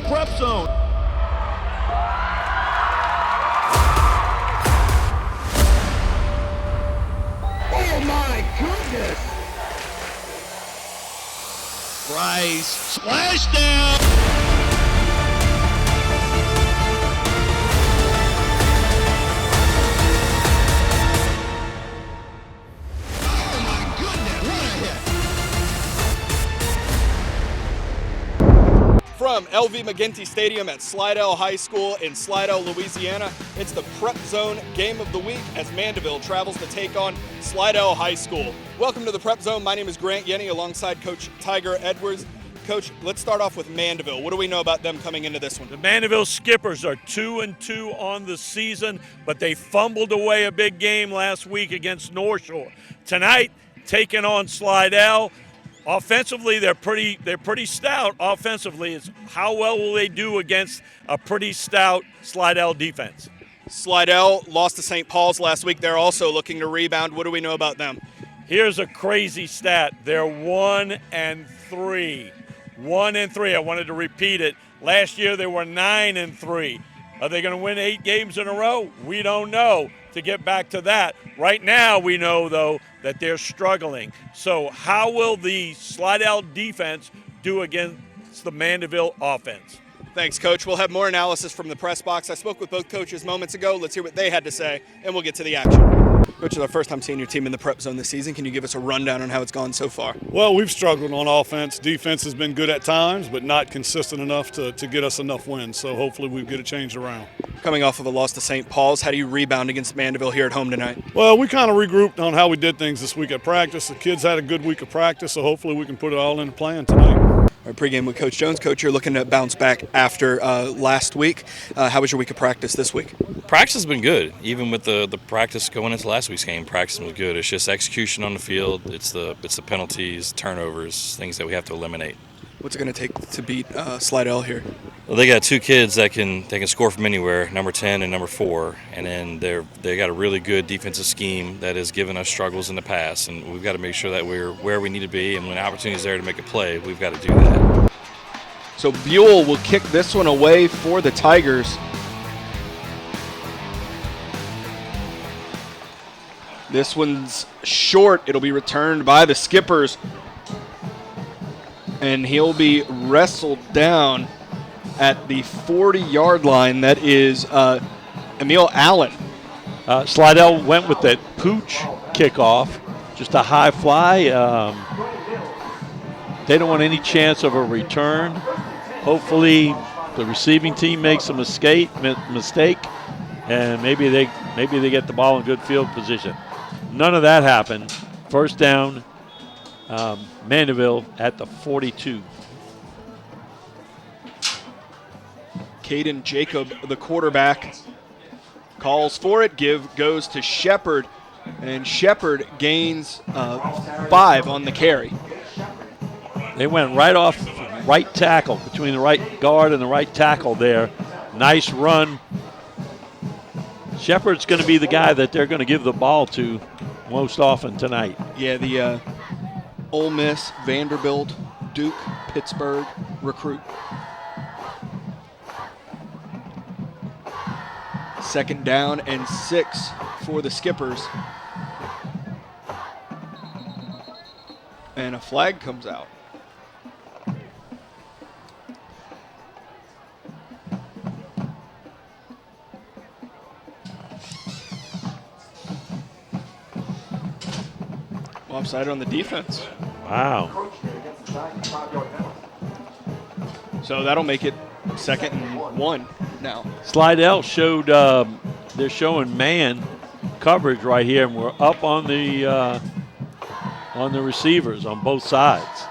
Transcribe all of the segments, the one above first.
the prep zone. Oh my goodness! Rice, splash down. Oh my goodness, what a hit! From LV McGinty Stadium at Slidell High School in Slidell, Louisiana, it's the PrepZone Game of the Week as Mandeville travels to take on Slidell High School. Welcome to the PrepZone. My name is Grant Yenny alongside Coach Tiger Edwards. Coach, let's start off with Mandeville. What do we know about them coming into this one? The Mandeville Skippers are 2-2 on the season, but they fumbled away a big game last week against North Shore. Tonight, taking on Slidell. Offensively, they're pretty stout. Offensively, it's how well will they do against a pretty stout Slidell defense? Slidell lost to St. Paul's last week. They're also looking to rebound. What do we know about them? Here's a crazy stat. They're 1-3. 1-3. I wanted to repeat it. Last year they were 9-3. Are they going to win 8 games in a row? We don't know. To get back to that, right now we know, though, that they're struggling. So how will the Slidell defense do against the Mandeville offense? Thanks, Coach. We'll have more analysis from the press box. I spoke with both coaches moments ago. Let's hear what they had to say, and we'll get to the action. Coach, it's our first time seeing your team in the prep zone this season. Can you give us a rundown on how it's gone so far? Well, we've struggled on offense. Defense has been good at times, but not consistent enough to get us enough wins. So hopefully we get it changed around. Coming off of a loss to St. Paul's, how do you rebound against Mandeville here at home tonight? Well, we kind of regrouped on how we did things this week at practice. The kids had a good week of practice, so hopefully we can put it all into plan tonight. Our pregame with Coach Jones. Coach, you're looking to bounce back after last week. How was your week of practice this week? Practice has been good. Even with the practice going into last week's game, practice was good. It's just execution on the field. It's the penalties, turnovers, things that we have to eliminate. What's it going to take to beat Slidell here? Well, they got 2 kids that can score from anywhere, number 10 and number 4, and then they got a really good defensive scheme that has given us struggles in the past, and we've got to make sure that we're where we need to be, and when opportunity's there to make a play, we've got to do that. So Buell will kick this one away for the Tigers. This one's short. It'll be returned by the Skippers. And he'll be wrestled down at the 40-yard line. That is Emil Allen. Slidell went with that pooch kickoff, just a high fly. They don't want any chance of a return. Hopefully the receiving team makes a mistake, and maybe they get the ball in good field position. None of that happened. First down, Mandeville at the 42. Caden Jacob, the quarterback, calls for it. Give goes to Shepard, and Shepard gains 5 on the carry. They went right off right tackle, between the right guard and the right tackle there. Nice run. Shepard's going to be the guy that they're going to give the ball to most often tonight. Yeah, the Ole Miss, Vanderbilt, Duke, Pittsburgh recruit. Second down and 6 for the Skippers. And a flag comes out. Offside on the defense. Wow. So that'll make it 2nd and 1 now. Slidell showed, they're showing man coverage right here, and we're up on the receivers on both sides.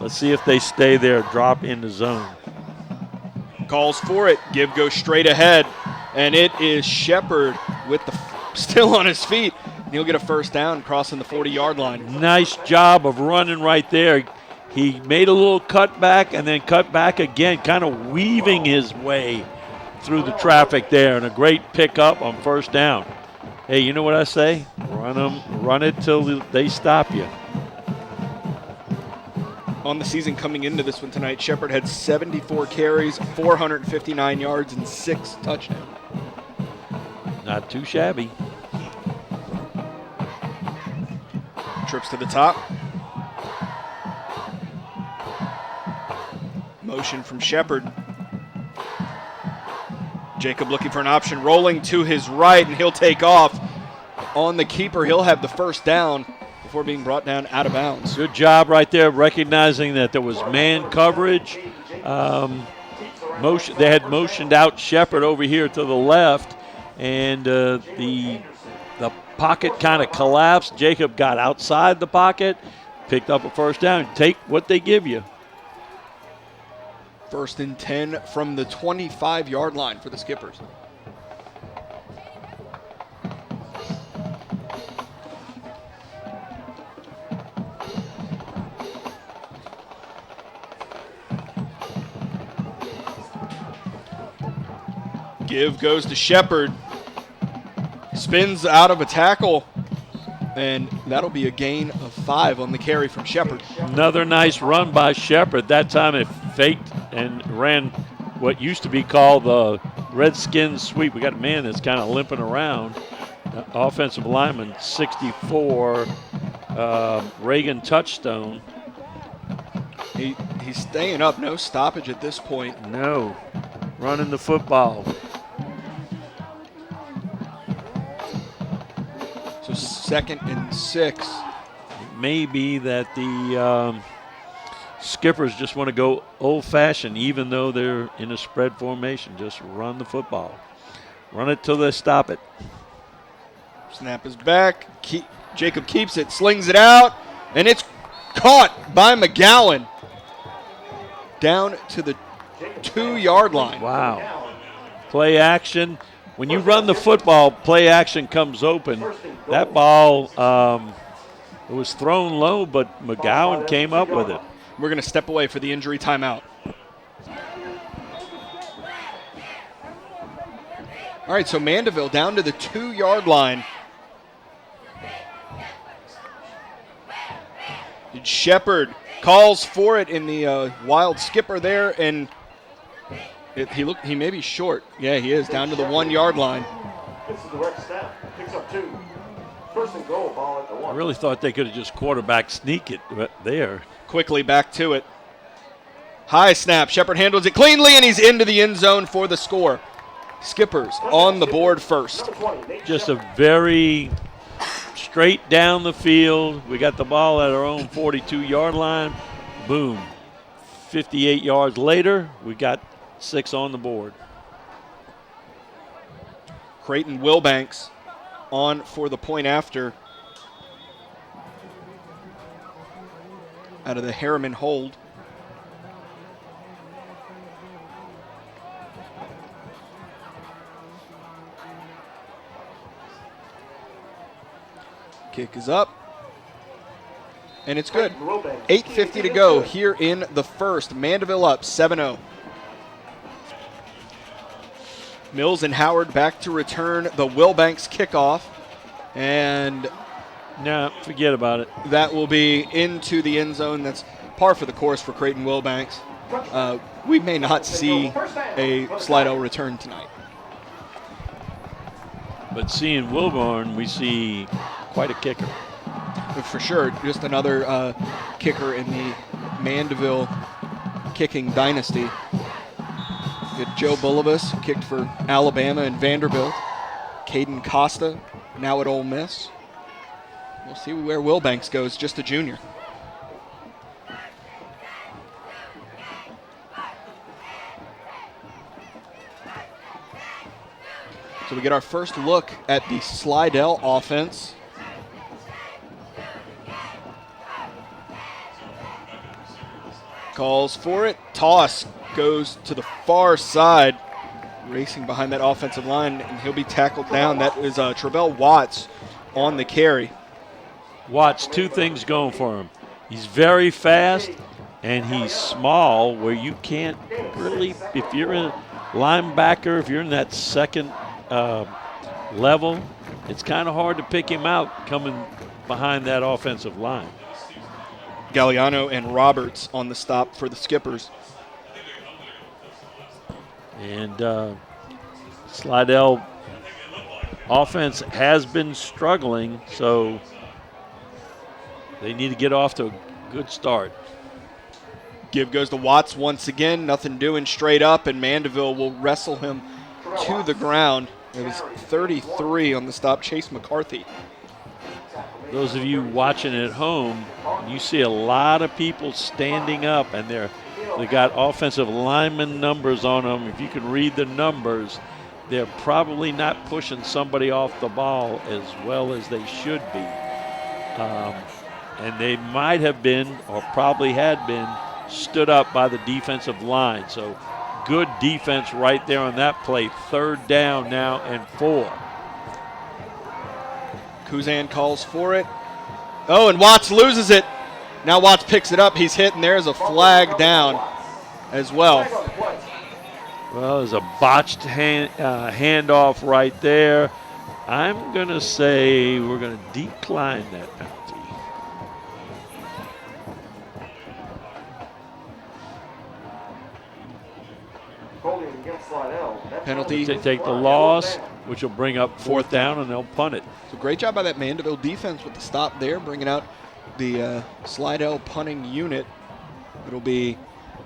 Let's see if they stay there, drop in the zone. Calls for it. Give goes straight ahead, and it is Shepard with the still on his feet. He'll get a first down crossing the 40-yard line. Nice job of running right there. He made a little cutback and then cut back again, kind of weaving his way through the traffic there, and a great pickup on first down. Hey, you know what I say? Run it till they stop you. on the season coming into this one tonight. Shepherd had 74 carries, 459 yards, and 6 touchdowns. Not too shabby. Trips to the top. Motion from Shepherd. Jacob looking for an option, rolling to his right, and he'll take off. On the keeper, he'll have the first down before being brought down out of bounds. Good job right there, recognizing that there was man coverage. They had motioned out Shepherd over here to the left, and the pocket kind of collapsed. Jacob got outside the pocket, picked up a first down. Take what they give you. 1st and 10 from the 25-yard line for the Skippers. Give goes to Shepherd. Spins out of a tackle, and that'll be a gain of 5 on the carry from Shepherd. Another nice run by Shepherd. That time it faked and ran what used to be called the Redskins sweep. We got a man that's kind of limping around. Offensive lineman, 64, Reagan Touchstone. He's staying up, no stoppage at this point. No, running the football. So 2nd and 6. It may be that the Skippers just want to go old-fashioned, even though they're in a spread formation. Just run the football. Run it till they stop it. Snap is back. Jacob keeps it, slings it out, and it's caught by McGowan down to the 2-yard line. Wow. Play action. When you run the football, play action comes open. That ball, it was thrown low, but McGowan came up with it. We're going to step away for the injury timeout. All right, so Mandeville down to the 2-yard line. Shepherd calls for it in the wild skipper there, and he may be short. Yeah, he is, down to the 1-yard line. This is the direct snap. Picks up 2. 1st and goal, ball at the 1. I really thought they could have just quarterback sneak it there. Quickly back to it. High snap. Shepherd handles it cleanly, and he's into the end zone for the score. Skippers on the board first. Just a very straight down the field. We got the ball at our own 42-yard line. Boom. 58 yards later, we got 6 on the board. Creighton Wilbanks on for the point after out of the Harriman hold. Kick is up, and it's good. 8:50 to go here in the first. Mandeville up 7-0. Mills and Howard back to return the Wilbanks kickoff, and no, forget about it. That will be into the end zone. That's par for the course for Creighton Wilbanks. We may not see a Slidell return tonight. But seeing Wilborn, we see quite a kicker. For sure, just another kicker in the Mandeville kicking dynasty. We had Joe Bullivus, kicked for Alabama and Vanderbilt. Caden Costa, now at Ole Miss. We'll see where Wilbanks goes, just a junior. So we get our first look at the Slidell offense. Calls for it. Toss goes to the far side. Racing behind that offensive line, and he'll be tackled down. That is Travell Watts on the carry. Watts, 2 things going for him. He's very fast, and he's small where you can't really, if you're a linebacker, if you're in that second level, it's kind of hard to pick him out coming behind that offensive line. Galliano and Roberts on the stop for the Skippers. And Slidell offense has been struggling, so they need to get off to a good start. Give goes to Watts once again, nothing doing, straight up, and Mandeville will wrestle him to the ground. It was 33 on the stop, Chase McCarthy. Those of you watching at home, you see a lot of people standing up, and they got offensive lineman numbers on them. If you can read the numbers, they're probably not pushing somebody off the ball as well as they should be. And they might have been, or probably had been, stood up by the defensive line. So good defense right there on that play. 3rd down now and 4. Kuzan calls for it. Oh, and Watts loses it. Now Watts picks it up. He's hit, and there's a flag down as well. Well, there's a botched handoff right there. I'm going to say we're going to decline that penalty. Penalty. Take the loss, which will bring up 4th down, and they'll punt it. So great job by that Mandeville defense with the stop there, bringing out the Slidell punting unit. It'll be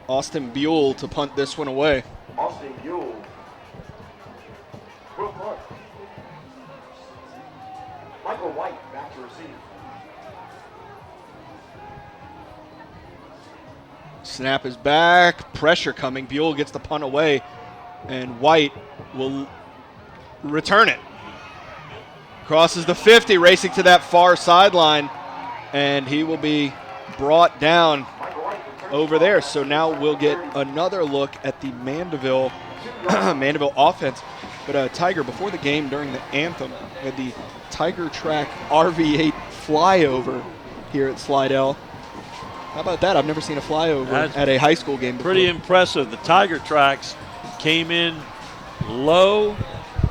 Austin Buell to punt this one away. Austin Buell. Will punt. Michael White back to receive. Snap is back, pressure coming. Buell gets the punt away, and White will return it. Crosses the 50, racing to that far sideline, and he will be brought down over there. So now we'll get another look at the Mandeville offense. But Tiger, before the game during the anthem, we had the Tiger Track RV8 flyover here at Slidell. How about that? I've never seen a flyover at a high school game before. Pretty impressive. The Tiger Tracks came in low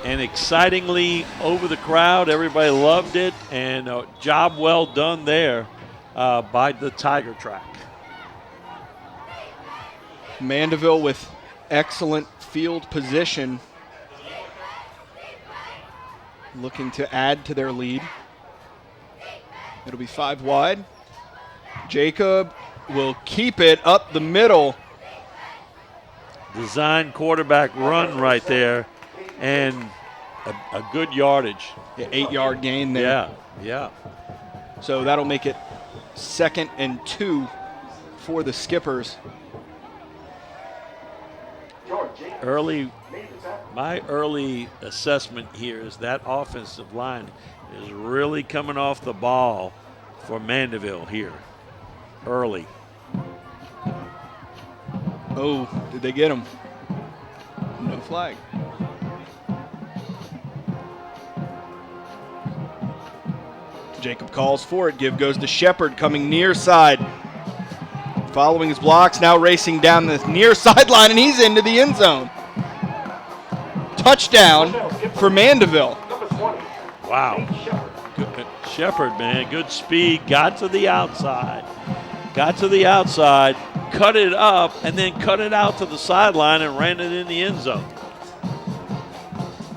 and excitingly over the crowd. Everybody loved it, and a job well done there by the Tiger Track. Mandeville with excellent field position, looking to add to their lead. It'll be 5 wide. Jacob will keep it up the middle. Design quarterback run right there, and a good yardage. Yeah, 8-yard gain there. Yeah. So that'll make it 2nd and 2 for the Skippers. My early assessment here is that offensive line is really coming off the ball for Mandeville here early. Oh, did they get him? No flag. Jacob calls for it. Give goes to Shepard, coming near side. Following his blocks, now racing down the near sideline, and he's into the end zone. Touchdown for Mandeville. Wow. Good. Shepard, man, good speed. Got to the outside, cut it up, and then cut it out to the sideline and ran it in the end zone.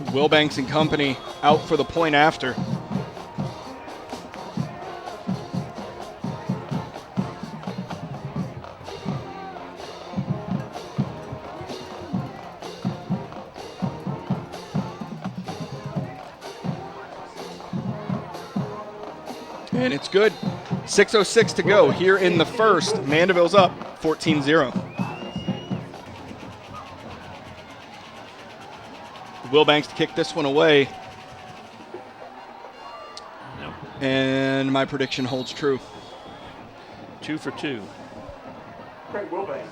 Wilbanks and company out for the point after. And it's good. 6:06 to go here in the first. Mandeville's up 14-0. Wilbanks to kick this one away. Yep. And my prediction holds true. 2 for 2. Craig Wilbanks.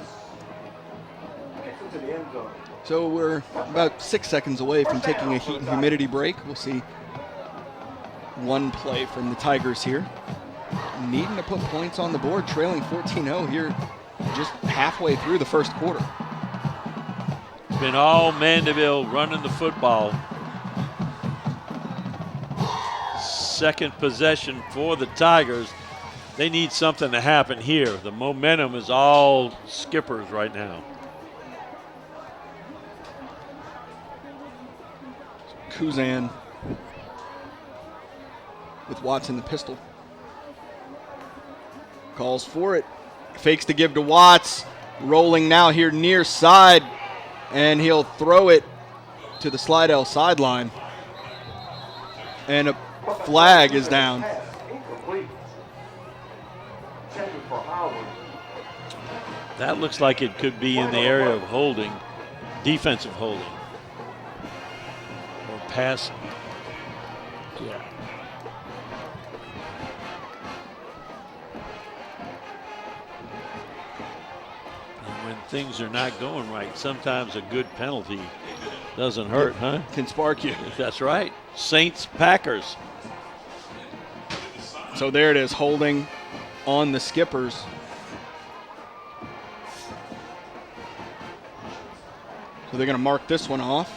Kicks it to the end zone. So we're about 6 seconds away from taking a heat and humidity break. We'll see one play from the Tigers here. Needing to put points on the board, trailing 14-0 here just halfway through the first quarter. It's been all Mandeville running the football. Second possession for the Tigers. they need something to happen here. The momentum is all Skippers right now. Kuzan with Watson the pistol. Calls for it. Fakes to give to Watts. Rolling now here near side. And he'll throw it to the Slidell sideline. And a flag is down. Incomplete. Checking for Howard. That looks like it could be in the area of holding, defensive holding, or passing. Yeah. And when things are not going right, sometimes a good penalty doesn't hurt, huh? Can spark you. That's right. Saints, Packers. So there it is, holding on the Skippers. So they're going to mark this one off.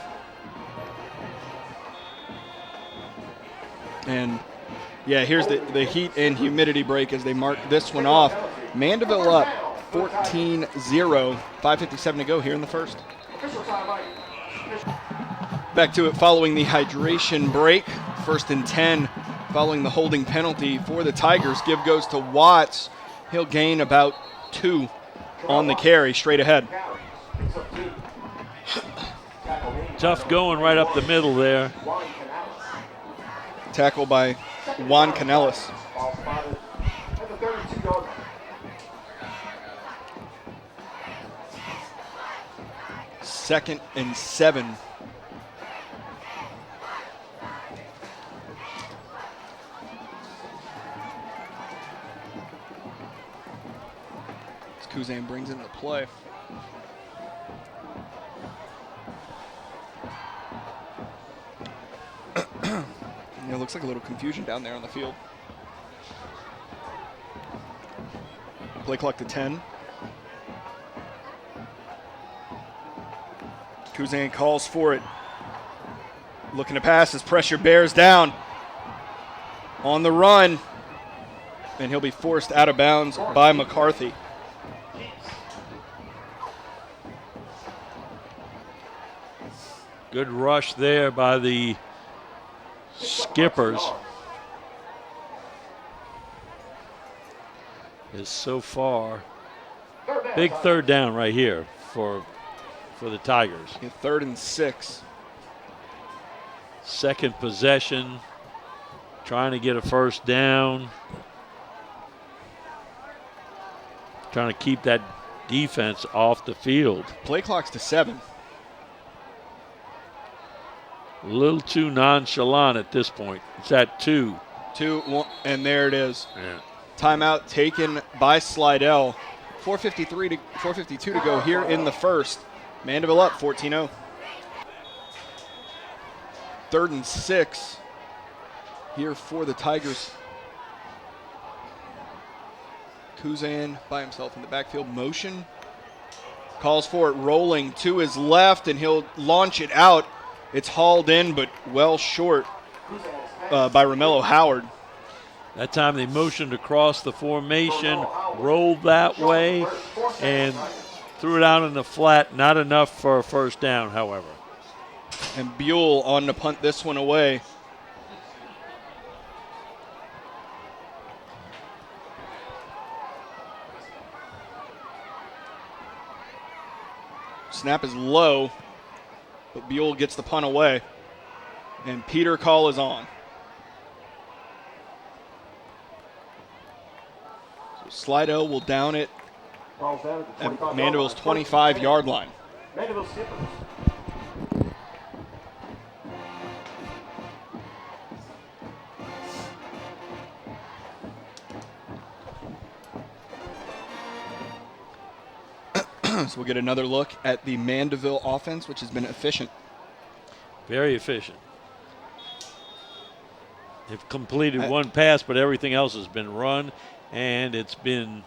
And yeah, here's the heat and humidity break as they mark this one off. Mandeville up 14-0, 5:57 to go here in the first. Back to it following the hydration break. 1st and 10 following the holding penalty for the Tigers. Give goes to Watts. He'll gain about 2 on the carry straight ahead. Tough going right up the middle there. Tackle by Juan Canellis. Second and 7. As Kuzan brings in the play. It looks like a little confusion down there on the field. Play clock to 10. Kuzan calls for it. Looking to pass as pressure bears down. On the run. And he'll be forced out of bounds by McCarthy. Good rush there by the Skippers. Is so far. Big third down right here for the Tigers. 3rd and 6. Second possession. Trying to get a first down. Trying to keep that defense off the field. Play clock's to 7. A little too nonchalant at this point. It's at 2. 2, 1, and there it is. Yeah. Timeout taken by Slidell. 4:52 to go here in the first. Mandeville up 14-0. 3rd and 6 here for the Tigers. Kuzan by himself in the backfield. Motion. Calls for it, rolling to his left, and he'll launch it out. It's hauled in, but well short by Romello Howard. That time they motioned across the formation, rolled that way, and threw it out in the flat. Not enough for a first down, however. And Buell on to punt this one away. Snap is low, but Buell gets the punt away. And Peter Call is on. So Slidell will down it at Mandeville's 25-yard line. Mandeville Skippers. So we'll get another look at the Mandeville offense, which has been efficient. Very efficient. They've completed one pass, but everything else has been run, and it's been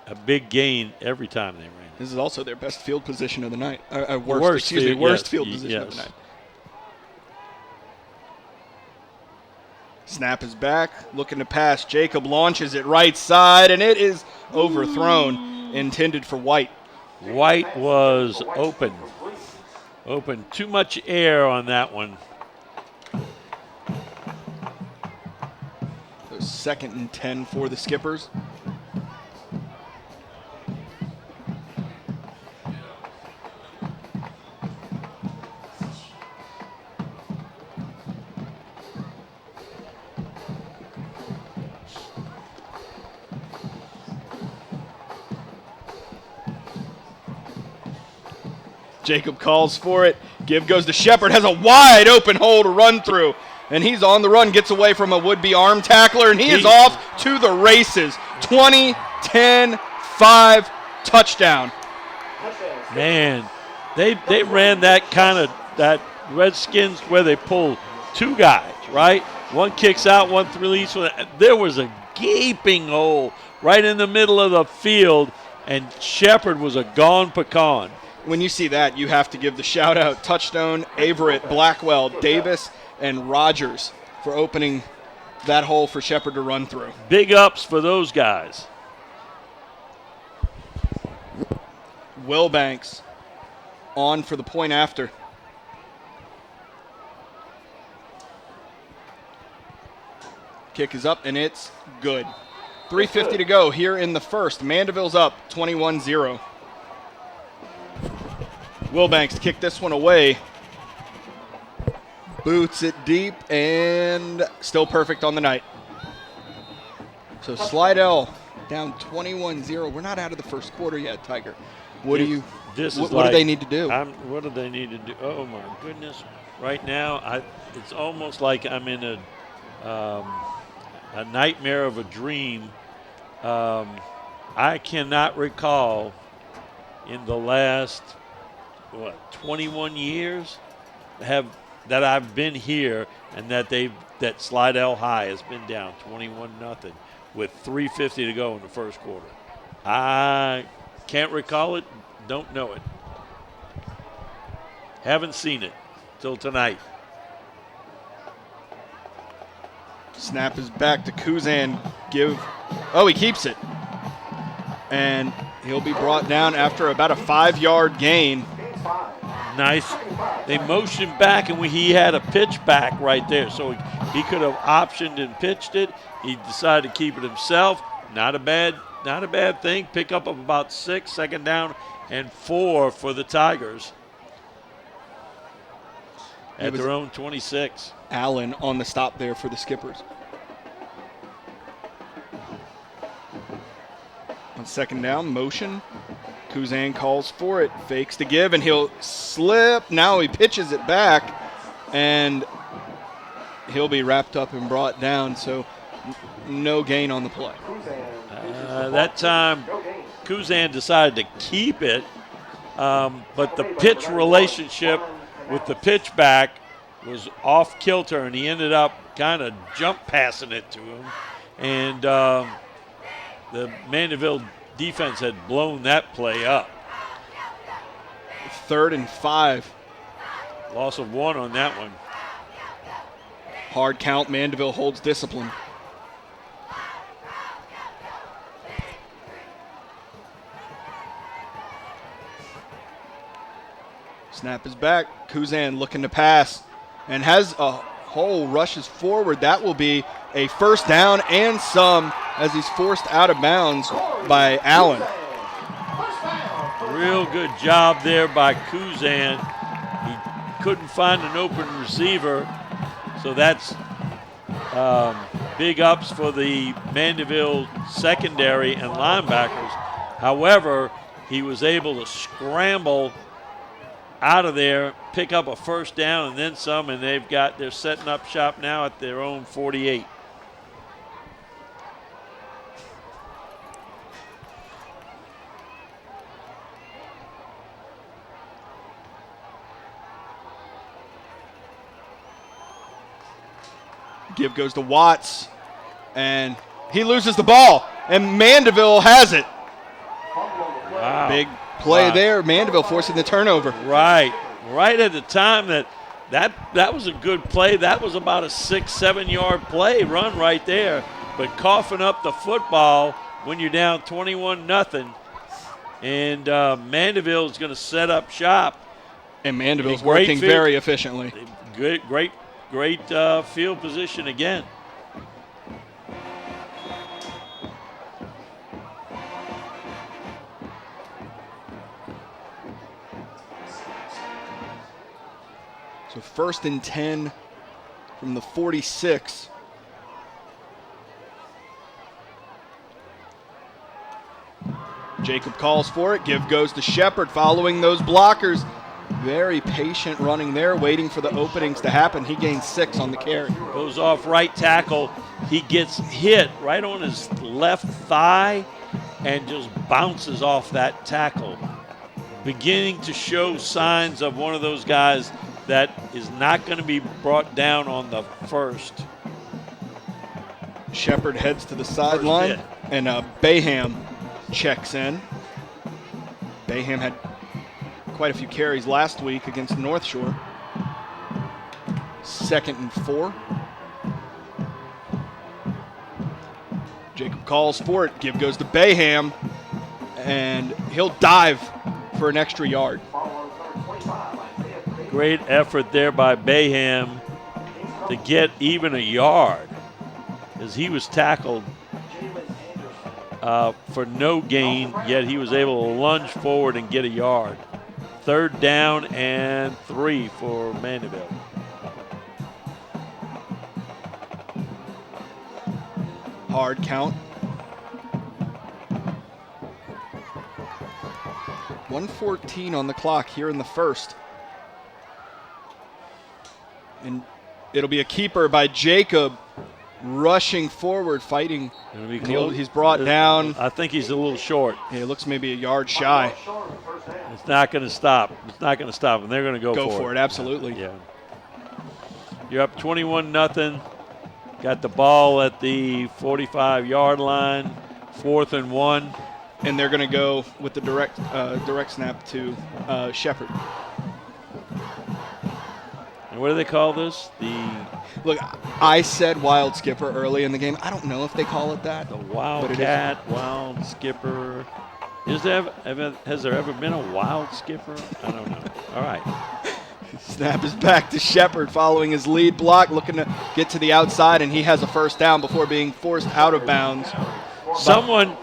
a big gain every time they ran. This is also their best field position of the night. Worst field position of the night. Snap is back, looking to pass. Jacob launches it right side, and it is overthrown, intended for White. White was open. Open. Too much air on that one. So 2nd and 10 for the Skippers. Jacob calls for it. Give goes to Shepard. Has a wide open hole to run through. And he's on the run. Gets away from a would-be arm tackler. And he is off to the races. 20, 10, 5, touchdown. Man, they ran that Redskins where they pull 2 guys, right? One kicks out, one release. There was a gaping hole right in the middle of the field, and Shepard was a gone pecan. When you see that, you have to give the shout-out Touchstone, Averett, Blackwell, Davis, and Rogers for opening that hole for Shepard to run through. Big ups for those guys. Wilbanks on for the point after. Kick is up, and it's good. 3:50 to go here in the first. Mandeville's up 21-0. Wilbanks to kick this one away. Boots it deep and still perfect on the night. So Slidell down 21-0. We're not out of the first quarter yet, Tiger. What do they need to do? What do they need to do? Oh my goodness! Right now, it's almost like I'm in a nightmare of a dream. I cannot recall in the last 21 years that I've been here and that Slidell High has been down 21-0 with 3:50 to go in the first quarter. I can't recall it, don't know it. Haven't seen it till tonight. Snap is back to Kuzan. He keeps it. And he'll be brought down after about a 5-yard gain. Nice. They motioned back, and he had a pitch back right there, so he could have optioned and pitched it. He decided to keep it himself. Not a bad thing. Pick up of about 6, 2nd down and 4 for the Tigers at their own 26. Allen on the stop there for the Skippers. On 2nd down, motion. Kuzan calls for it, fakes to give, and he'll slip. Now he pitches it back, and he'll be wrapped up and brought down, so no gain on the play. That time, Kuzan decided to keep it, but the pitch relationship with the pitch back was off kilter, and he ended up kind of jump passing it to him, and the Mandeville defense had blown that play up. 3rd and 5. Loss of 1 on that one. Hard count. Mandeville holds discipline. Snap is back. Kuzan looking to pass and has a hole, rushes forward. That will be a 1st down and some as he's forced out of bounds by Allen. Real good job there by Kuzan. He couldn't find an open receiver, so that's big ups for the Mandeville secondary and linebackers. However, he was able to scramble out of there, pick up a 1st down and then some, and they're setting up shop now at their own 48. Give goes to Watts, and he loses the ball, and Mandeville has it. Wow. Big play there. Mandeville forcing the turnover. Right at the time that That was a good play. That was about a 6-7 yard run right there. But coughing up the football when you're down 21-0, and Mandeville is going to set up shop. And Mandeville's Great working field- very efficiently. Great field position again. So 1st and 10 from the 46. Jacob calls for it. Give goes to Shepard following those blockers. Very patient running there, waiting for the openings to happen. He gains 6 on the carry. Goes off right tackle. He gets hit right on his left thigh and just bounces off that tackle. Beginning to show signs of one of those guys that is not going to be brought down on the first. Shepard heads to the sideline, hit. and Bayham checks in. Bayham had quite a few carries last week against North Shore. 2nd and 4. Jacob calls for it. Give goes to Bayham, and he'll dive for an extra yard. Great effort there by Bayham to get even a yard, as he was tackled for no gain, yet he was able to lunge forward and get a yard. 3rd down and 3 for Mandeville. Hard count. 1:14 on the clock here in the first. And it'll be a keeper by Jacob, rushing forward, fighting. Gonna be And close. he's brought down. I think he's a little short. Yeah, it looks maybe a yard shy. It's not going to stop. It's not going to stop, and they're going to Go for it, absolutely. Yeah. You're up 21-0. Got the ball at the 45-yard line. 4th and 1. And they're going to go with the direct snap to Shepard. And what do they call this? Look, I said wild skipper early in the game. I don't know if they call it that. The Wildcat, Wild Skipper. Has there ever been a Wild Skipper? I don't know. All right. Snap is back to Shepard following his lead block, looking to get to the outside, and he has a first down before being forced out of bounds. Someone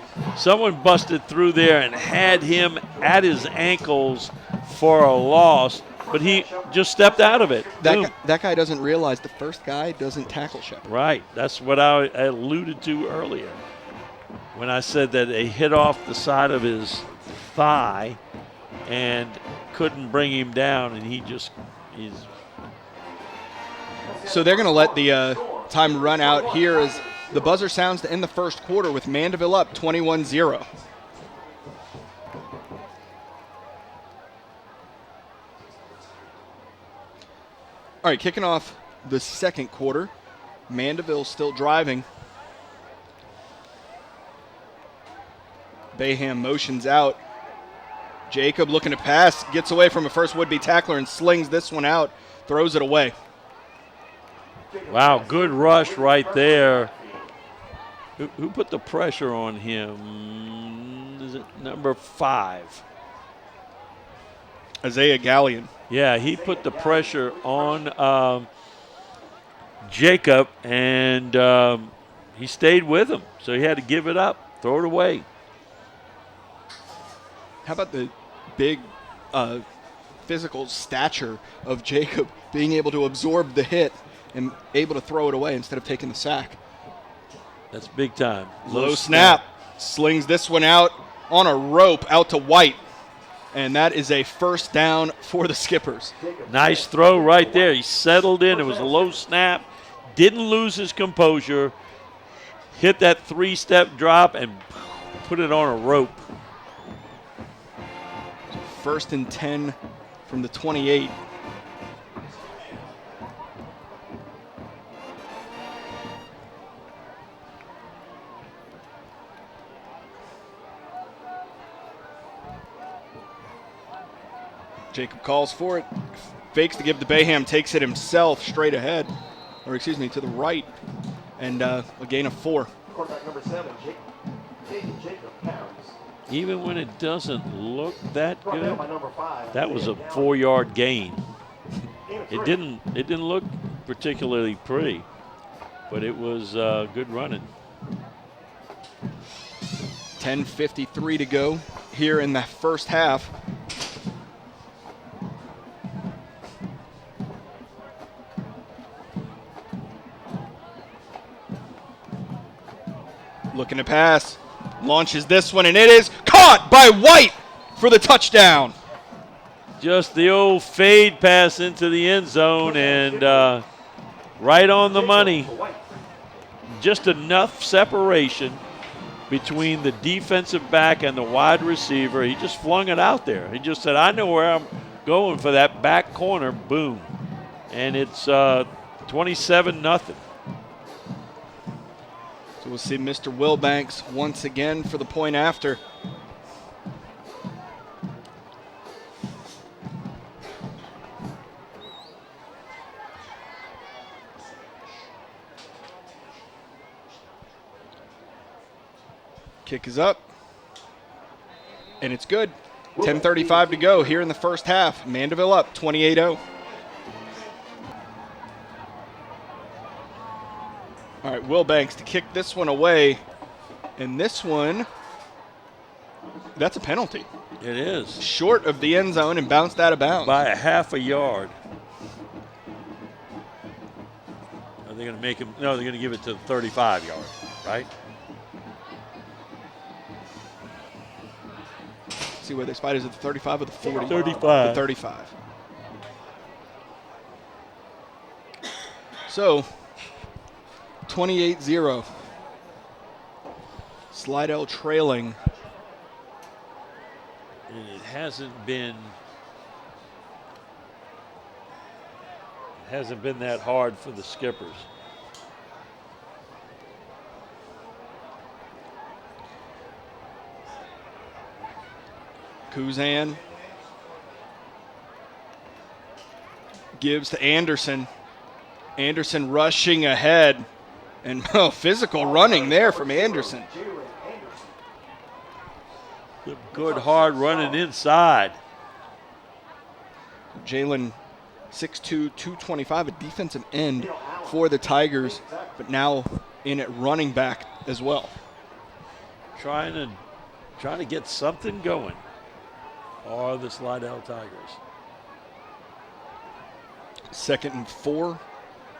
busted through there and had him at his ankles for a loss, but he just stepped out of it. That guy doesn't realize the first guy doesn't tackle Shepard. Right. That's what I alluded to earlier when I said that they hit off the side of his thigh and couldn't bring him down, and he's. So they're going to let the time run out here as the buzzer sounds to end the first quarter with Mandeville up 21-0. All right, kicking off the second quarter. Mandeville still driving. Bayham motions out. Jacob looking to pass, gets away from a first would-be tackler and slings this one out, throws it away. Wow, good rush right there. Who put the pressure on him? Is it number 5? Isaiah Gallion. Yeah, he put the pressure on Jacob, and he stayed with him. So he had to give it up, throw it away. How about the big physical stature of Jacob being able to absorb the hit and able to throw it away instead of taking the sack? That's big time. Low snap. Slings this one out on a rope out to White. And that is a first down for the Skippers. Nice throw right there. He settled in. It was a low snap. Didn't lose his composure. Hit that 3-step drop and put it on a rope. First and 10 from the 28. Jacob calls for it, fakes to give to Bayham, takes it himself straight ahead, or excuse me, to the right, and a gain of 4. Quarterback number 7, Jacob Pounds. Even when it doesn't look that Brought down good, by number 5. that was a 4-yard gain. It didn't look particularly pretty, but it was good running. 10:53 to go here in the first half. Looking to pass, launches this one, and it is caught by White for the touchdown. Just the old fade pass into the end zone, and right on the money. Just enough separation between the defensive back and the wide receiver. He just flung it out there. He just said, I know where I'm going for that back corner. Boom. And it's 27-0. So we'll see Mr. Wilbanks once again for the point after. Kick is up, and it's good. 10:35 to go here in the first half. Mandeville up 28-0. All right, Wilbanks to kick this one away, and this one, that's a penalty. It is. Short of the end zone and bounced out of bounds. By a half a yard. Are they going to make him? No, they're going to give it to the 35-yard, right? See where they spot. Is it the 35 or the 40? 35. The 35. So, 28-0. Slidell trailing. And it hasn't been that hard for the skippers. Kuzan gives to Anderson. Anderson rushing ahead. And physical running there from Anderson. Good hard running inside. Jalen 6'2", 225, a defensive end for the Tigers, but now in at running back as well. Trying to get something going are the Slidell Tigers. 2nd and 4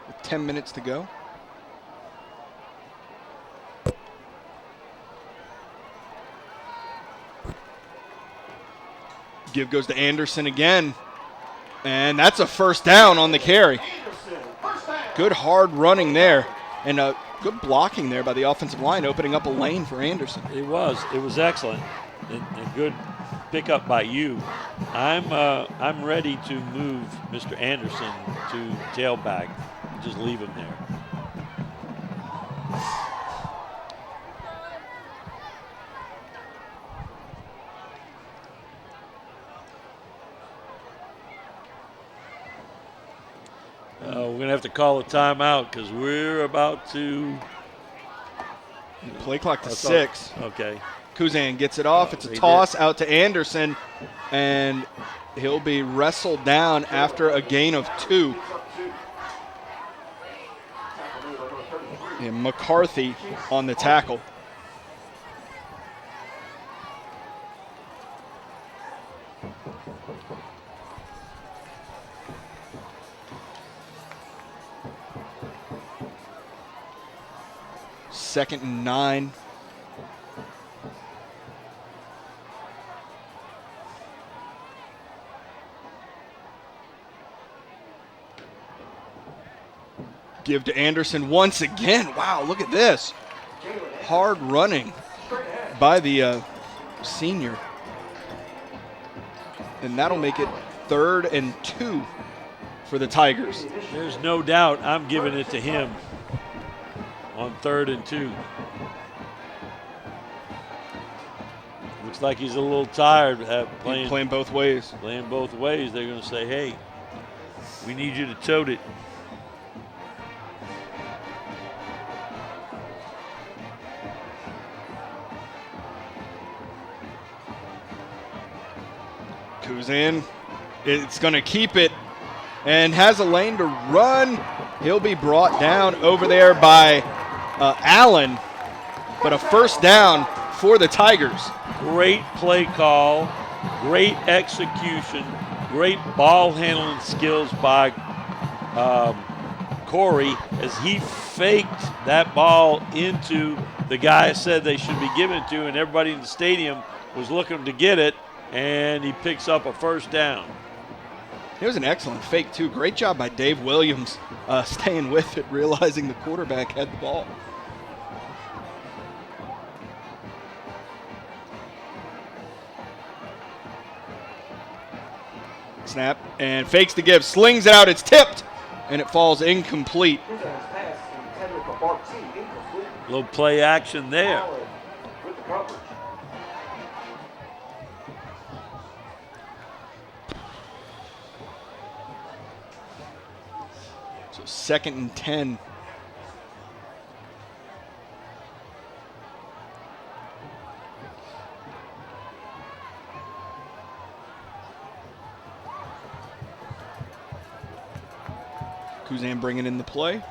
with 10 minutes to go. Give goes to Anderson again, and that's a first down on the carry. Good hard running there, and a good blocking there by the offensive line, opening up a lane for Anderson. It was excellent, and good pickup by you. I'm ready to move Mr. Anderson to tailback. Just leave him there. We're going to have to call a timeout because we're about to. Play clock to 6. Okay. Kuzan gets it off. It's a toss out to Anderson, and he'll be wrestled down after a gain of 2. And McCarthy on the tackle. Second and 9. Give to Anderson once again. Wow, look at this. Hard running by the senior. And that'll make it 3rd and 2 for the Tigers. There's no doubt I'm giving it to him on 3rd and 2. Looks Looks like he's a little tired Playing both ways. Playing both ways. They're going to say, hey, we need you to tote it. Kuzan, it's going to keep it and has a lane to run. He'll be brought down over there by Allen, but a first down for the Tigers. Great play call, great execution, great ball handling skills by Corey as he faked that ball into the guy I said they should be given to, and everybody in the stadium was looking to get it, and he picks up a first down. It was an excellent fake, too. Great job by Dave Williams staying with it, realizing the quarterback had the ball. Snap, and fakes to give, slings it out, it's tipped, and it falls incomplete. Kuzan's pass intended for Bart T. Incomplete. Little play action there. Allen with the coverage. So 2nd and 10. Kuzan bringing in the play.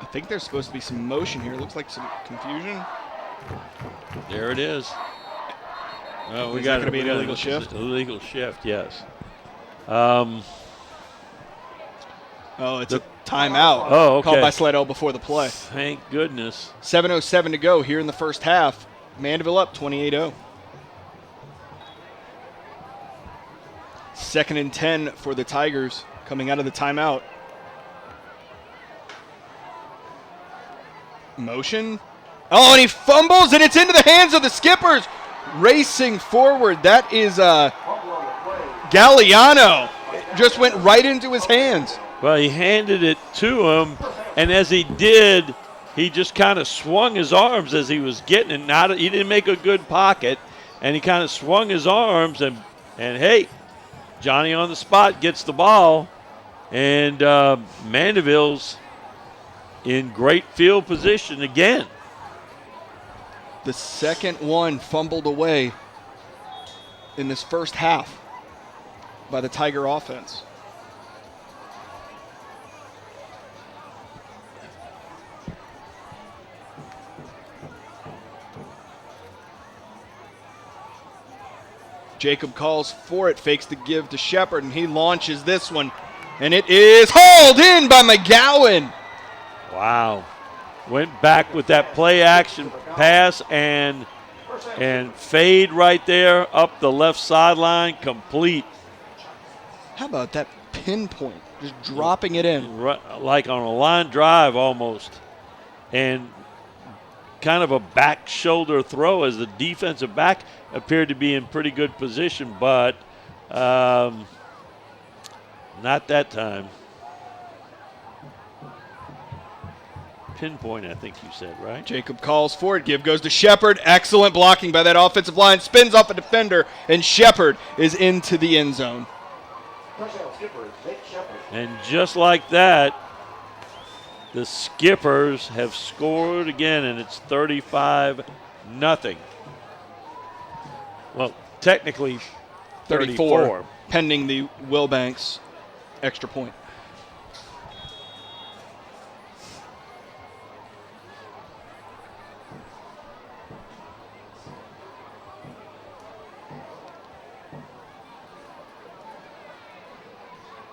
I think there's supposed to be some motion here. Looks like some confusion. There it is. Oh, Is that gonna be an illegal shift? Illegal shift, yes. Oh, it's a timeout. Oh, okay. Called by Slidell before the play. Thank goodness. 7:07 to go here in the first half. Mandeville up 28-0. 2nd and 10 for the Tigers coming out of the timeout. Motion. Oh, and he fumbles, and it's into the hands of the Skippers. Racing forward. That is Galliano. It just went right into his hands. Well, he handed it to him, and as he did, he just kind of swung his arms as he was getting it. He didn't make a good pocket, and he kind of swung his arms, and hey, Johnny on the spot gets the ball, and Mandeville's in great field position again. The second one fumbled away in this first half by the Tiger offense. Jacob calls for it, fakes the give to Shepard, and he launches this one. And it is hauled in by McGowan. Wow. Went back with that play action pass and fade right there up the left sideline, complete. How about that pinpoint? Just dropping it in. Like on a line drive almost. And kind of a back shoulder throw as the defensive back appeared to be in pretty good position, but not that time. Pinpoint, I think you said, right? Jacob calls for it. Give goes to Shepard. Excellent blocking by that offensive line. Spins off a defender, and Shepard is into the end zone. Touchdown Skippers, Nate Shepard. And just like that, the Skippers have scored again, and it's 35-0. Well, technically 34. Pending the Wilbanks extra point.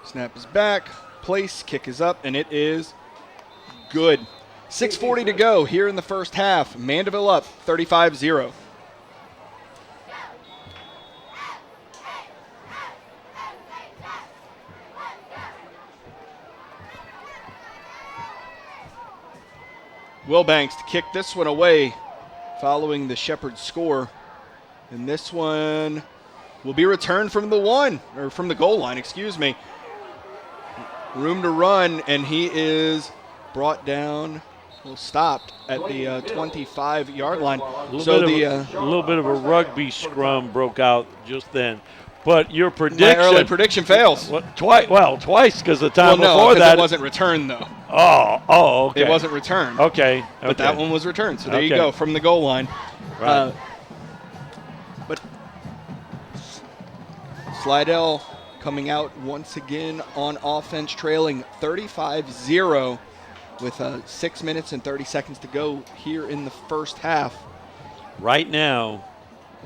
Snap is back, place, kick is up, and it is good. 6:40 to go here in the first half. Mandeville up 35-0. Wilbanks to kick this one away following the Shepard score. And this one will be returned from the goal line, excuse me. Room to run, and he is brought down, stopped at the 25-yard line. A little bit of a rugby scrum broke out just then. But your prediction. My early prediction fails. Twice because the time before that. It wasn't returned, though. Oh, okay. It wasn't returned. Okay. But that one was returned. So there you go, from the goal line. Right. But Slidell coming out once again on offense, trailing 35-0 with 6 minutes and 30 seconds to go here in the first half. Right now,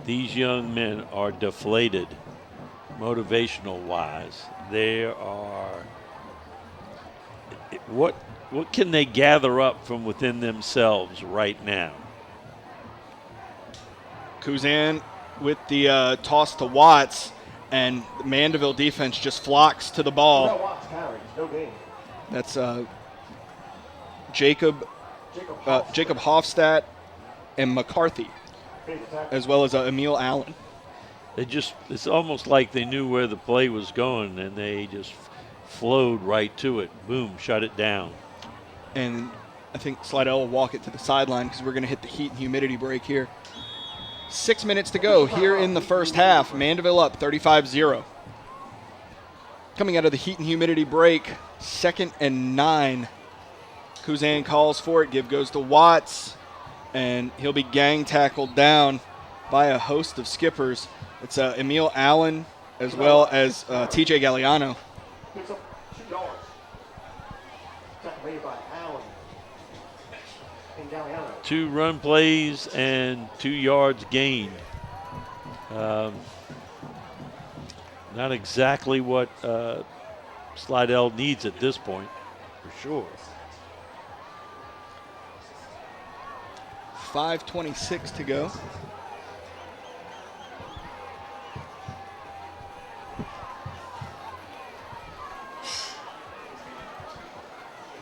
these young men are deflated, motivational-wise. They are. What can they gather up from within themselves right now? Kuzan with the toss to Watts, and the Mandeville defense just flocks to the ball. That's Jacob Hofstadt and McCarthy, as well as Emil Allen. It's almost like they knew where the play was going, and they just flowed right to it. Boom, shut it down. And I think Slidell will walk it to the sideline because we're going to hit the heat and humidity break here. 6 minutes to go here in the first half. Mandeville up 35-0. Coming out of the heat and humidity break, 2nd and 9. Kuzan calls for it. Give goes to Watts, and he'll be gang tackled down by a host of skippers. It's Emil Allen as well as TJ Galliano. Picks up 2 yards. Tackle made by Allen and Galliano. 2 run plays and 2 yards gained. Not exactly what Slidell needs at this point, for sure. 5:26 to go.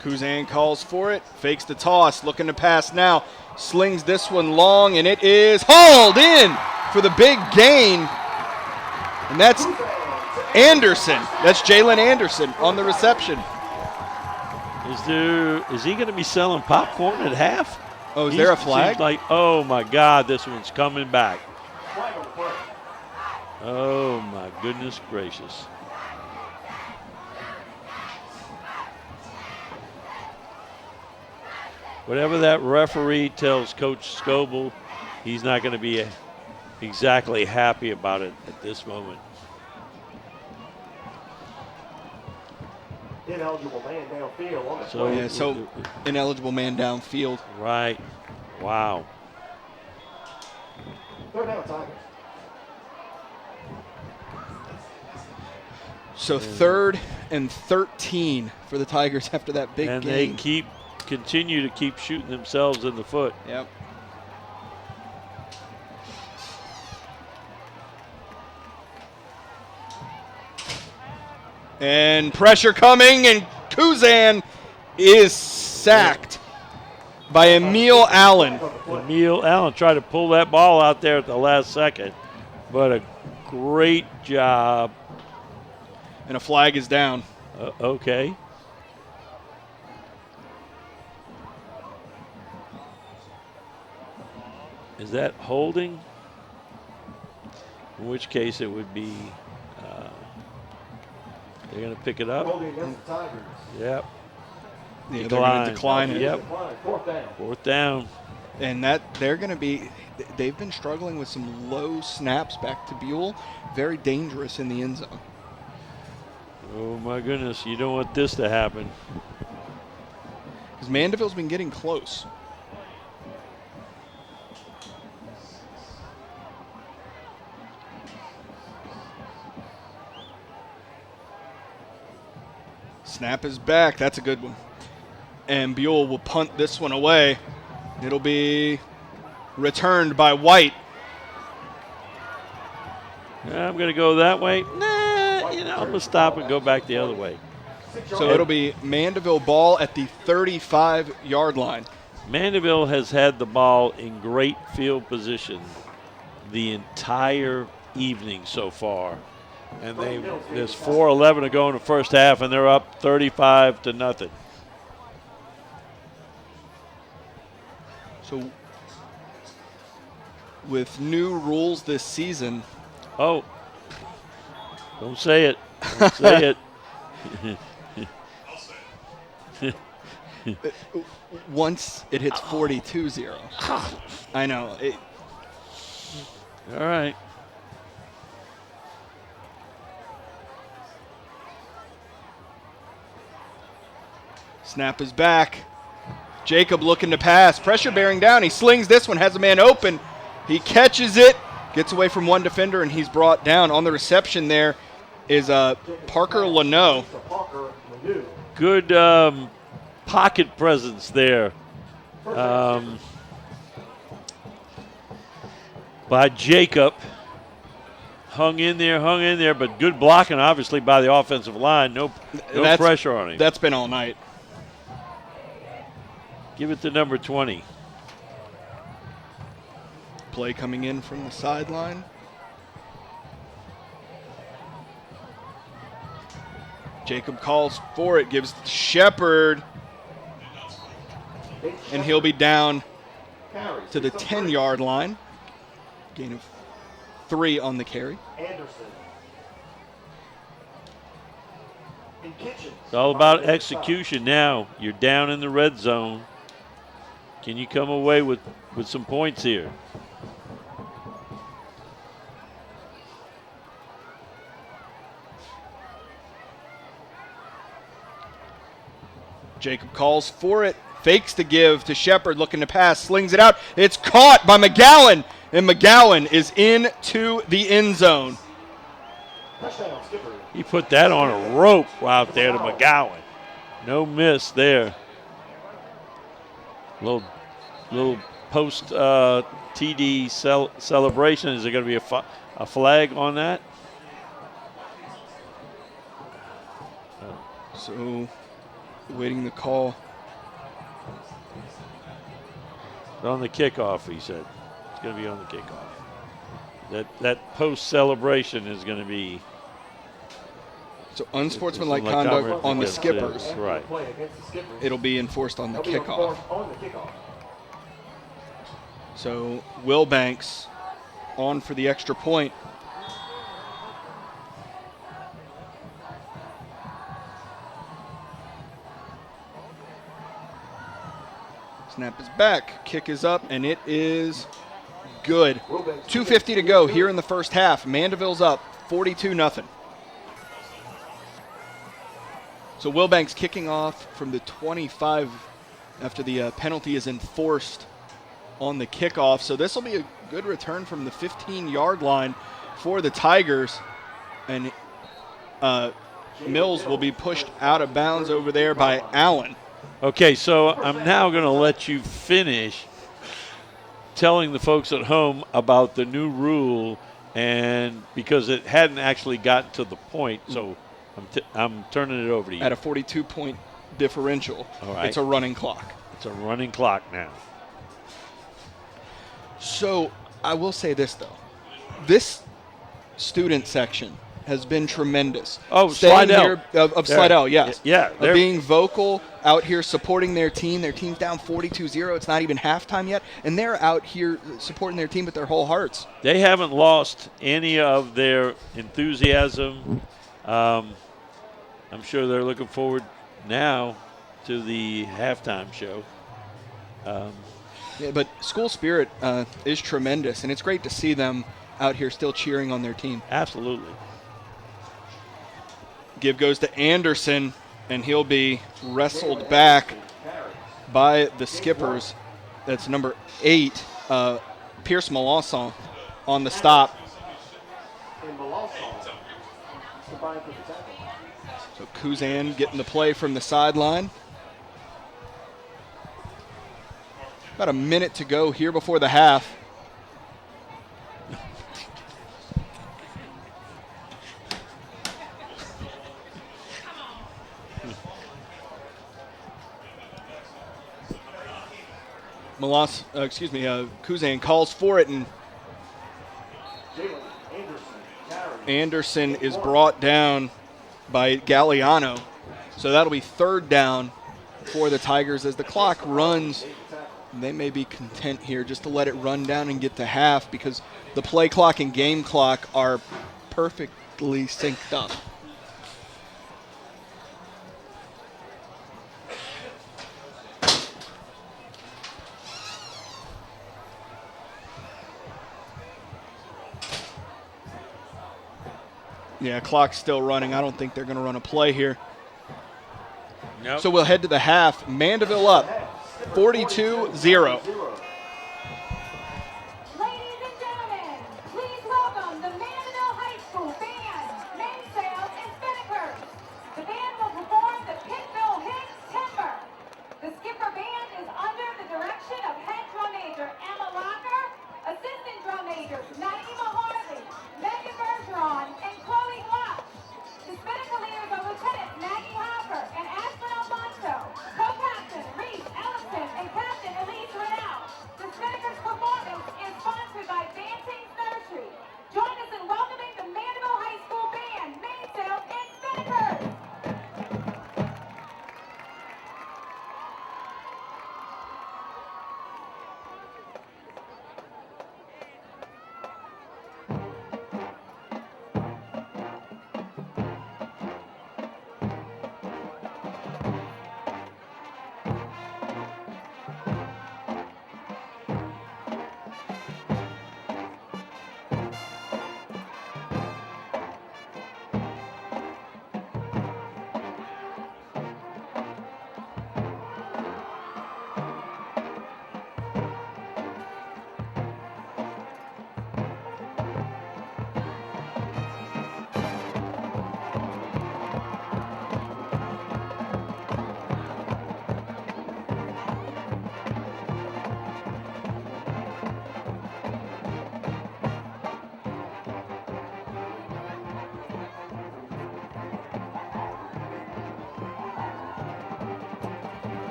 Kuzan calls for it, fakes the toss, looking to pass now, slings this one long, and it is hauled in for the big gain. And that's Anderson. That's Jalen Anderson on the reception. Is he going to be selling popcorn at half? Oh, is there a flag? Seems like, oh my God, this one's coming back. Oh my goodness gracious. Whatever that referee tells Coach Scoble, he's not going to be exactly happy about it at this moment. Ineligible man downfield on the So, play. So ineligible man downfield. Right. Wow. 3rd down, Tigers. So 3rd and 13 for the Tigers after that big and gain. they continue to keep shooting themselves in the foot. Yep. And pressure coming, and Kuzan is sacked by Emil Allen. Emil Allen tried to pull that ball out there at the last second, but a great job. And a flag is down. Okay. Is that holding? In which case it would be, they're going to pick it up. Holding against the Tigers. Yep. Yeah, they're going to decline it. Yep. 4th down. 4th down. And they're going to be, they've been struggling with some low snaps back to Buell. Very dangerous in the end zone. Oh my goodness, you don't want this to happen. Because Mandeville's been getting close. Snap is back. That's a good one. And Buell will punt this one away. It'll be returned by White. I'm going to go that way. Nah, I'm going to stop and go back the other way. So it'll be Mandeville ball at the 35-yard line. Mandeville has had the ball in great field position the entire evening so far. And there's 4:11 to go in the first half, and they're up 35-0. So with new rules this season. Oh, don't say it. Don't say it. Once it hits 42-0. I know. All right. Snap is back. Jacob looking to pass. Pressure bearing down. He slings this one, has a man open. He catches it, gets away from one defender, and he's brought down. On the reception there is Parker Leno. Good pocket presence there by Jacob. Hung in there, but good blocking, obviously, by the offensive line. No pressure on him. That's been all night. Give it to number 20. Play coming in from the sideline. Jacob calls for it, gives Shepard, and he'll be down to the 10-yard line. Gain of 3 on the carry. It's all about execution now. You're down in the red zone. Can you come away with some points here? Jacob calls for it, fakes to give to Shepard, looking to pass, slings it out. It's caught by McGowan, and McGowan is into the end zone. He put that on a rope out there to McGowan. No miss there. Little post TD celebration. Is there going to be a flag on that? So, waiting the call. On the kickoff, he said. It's going to be on the kickoff. That post celebration is going to be. So unsportsmanlike conduct on the skippers. Right. It'll be enforced on the kickoff. So Wilbanks on for the extra point. Snap is back, kick is up, and it is good. 2:50 to go here in the first half. Mandeville's up 42-0. So Wilbanks kicking off from the 25 after the penalty is enforced on the kickoff. So this will be a good return from the 15-yard line for the Tigers. And Mills will be pushed out of bounds over there by Allen. Okay, so I'm now going to let you finish telling the folks at home about the new rule, and because it hadn't actually gotten to the point, so I'm turning it over to you. At a 42-point differential, all right. It's a running clock. It's a running clock now. So I will say this, though. This student section has been tremendous. Oh, Staying Slidell. here, of Slidell, yes. Yeah. Of being vocal out here supporting their team. Their team's down 42-0. It's not even halftime yet. And they're out here supporting their team with their whole hearts. They haven't lost any of their enthusiasm. I'm sure they're looking forward now to the halftime show. Yeah, but school spirit is tremendous, and it's great to see them out here still cheering on their team. Absolutely. Give goes to Anderson, and he'll be wrestled back by the skippers. That's number 8, Pierce Melanson, on the stop. So Kuzan getting the play from the sideline. About a minute to go here before the half. Kuzan calls for it, and Anderson is brought down by Galliano. So that'll be 3rd down for the Tigers as the clock runs. They may be content here just to let it run down and get to half because the play clock and game clock are perfectly synced up. Yeah, clock's still running. I don't think they're going to run a play here. Nope. So we'll head to the half. Mandeville up 42-0. Ladies and gentlemen, please welcome the Mandeville High School Band, Mainsail, and Spinnakers. The band will perform the Pittville Hicks Timber. The skipper band is under the direction of head drum major Emma Locker, assistant drum majors Naima Harley, Megan Bergeron, and Chloe Gluck. The Spinnaker leaders are Lieutenant Maggie Hopper and Aspen Alfonso, co-captain Reese Ellison, and Captain Elise Renau.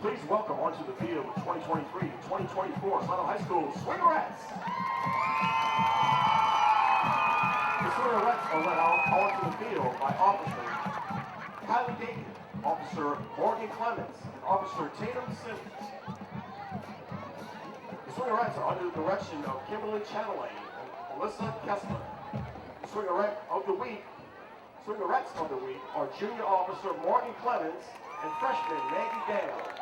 Please welcome onto the field the 2023-2024 Slidell High School Swingerettes. The Swingerettes are led out onto the field by Officer Kylie Dakin, Officer Morgan Clements, and Officer Tatum Simmons. The Swingerettes are under the direction of Kimberly Chatelain and Melissa Kessler. The Swingerettes of the week are Junior Officer Morgan Clements and Freshman Maggie Dale.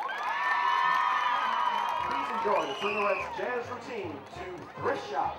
Please enjoy the Swingerettes jazz routine to Thrift Shop.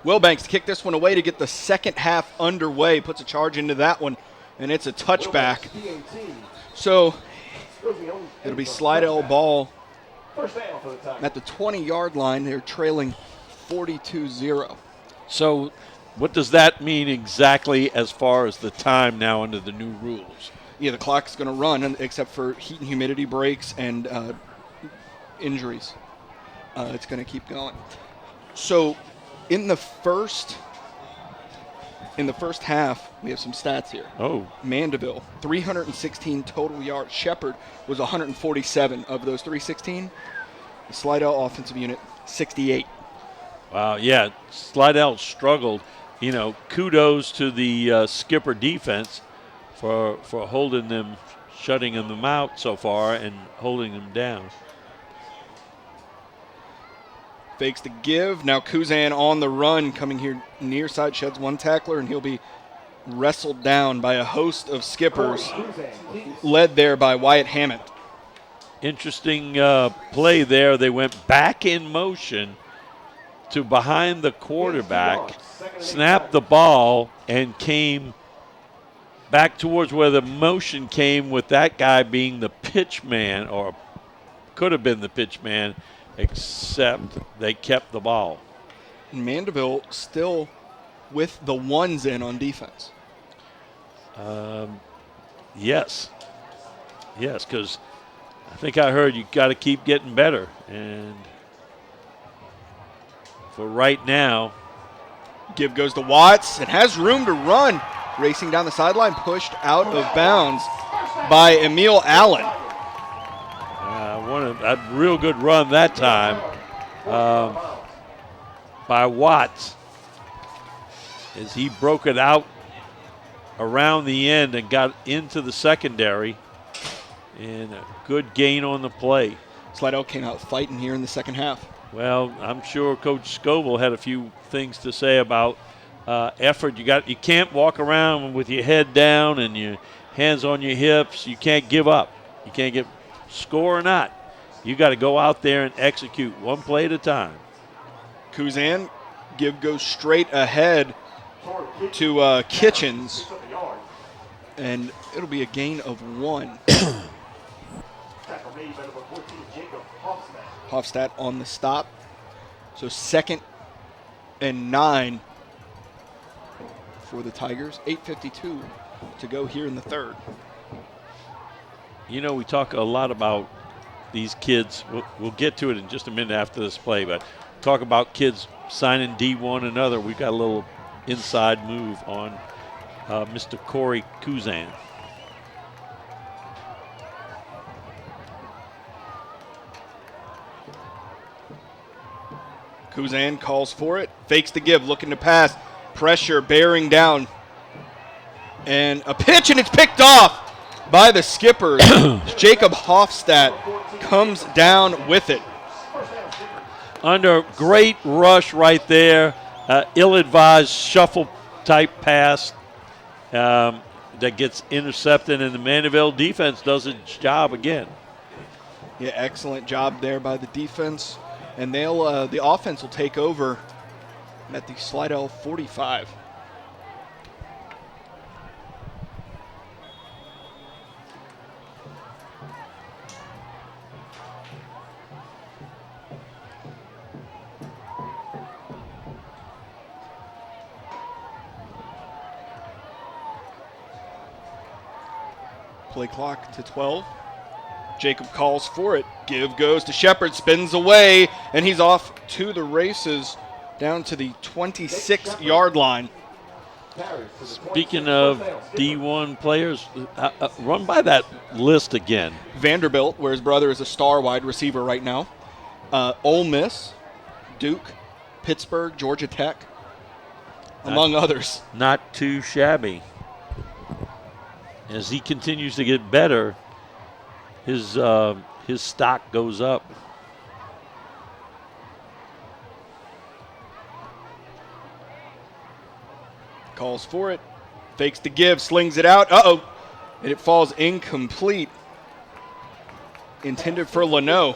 Wilbanks kicked this one away to get the second half underway, puts a charge into that one, and it's a touchback. So it'll be Slidell ball at the 20-yard line. They're trailing 42-0. So what does that mean exactly as far as the time now under the new rules? Yeah, the clock's going to run except for heat and humidity breaks and injuries. It's going to keep going. So in the first half, we have some stats here. Oh. Mandeville, 316 total yards. Shepherd was 147 of those 316. The Slidell offensive unit, 68. Wow, yeah, Slidell struggled. You know, kudos to the Skipper defense for holding them, shutting them out so far and holding them down. Fakes the give. Now Kuzan on the run, coming here near side, sheds one tackler, and he'll be wrestled down by a host of Skippers, led there by Wyatt Hammond. Interesting play there. They went back in motion to behind the quarterback, snapped the ball, and came back towards where the motion came, with that guy being the pitch man, or could have been the pitch man, except they kept the ball. Mandeville still with the ones in on defense. Yes, because I think I heard you got to keep getting better. And for right now, give goes to Watts. It has room to run. Racing down the sideline, pushed out of bounds by Emil Allen. A real good run that time by Watts, as he broke it out around the end and got into the secondary, and a good gain on the play. Slidell came out fighting here in the second half. Well, I'm sure Coach Scoville had a few things to say about effort. You can't walk around with your head down and your hands on your hips. You can't give up. You can't score or not. You got to go out there and execute one play at a time. Kuzan, give goes straight ahead to Kitchens, and it'll be a gain of 1. Hofstadt on the stop. So 2nd and 9 for the Tigers. 8:52 to go here in the third. You know, we talk a lot about these kids. We'll get to it in just a minute after this play, but talk about kids signing D1 and other. We've got a little inside move on Mr. Corey Kuzan. Kuzan calls for it, fakes the give, looking to pass, pressure bearing down, and a pitch, and it's picked off by the Skippers. Jacob Hofstadt comes down with it. Under great rush right there, ill-advised shuffle type pass that gets intercepted, and the Mandeville defense does its job again. Yeah, excellent job there by the defense. And the offense will take over at the Slidell 45. Play clock to 12. Jacob calls for it. Give goes to Shepherd, spins away, and he's off to the races down to the 26-yard line. Speaking of D1 players, run by that list again. Vanderbilt, where his brother is a star wide receiver right now. Ole Miss, Duke, Pittsburgh, Georgia Tech, among others. Not too shabby. As he continues to get better, his stock goes up. Calls for it, fakes the give, slings it out. Uh-oh, and it falls incomplete. Intended for Leno.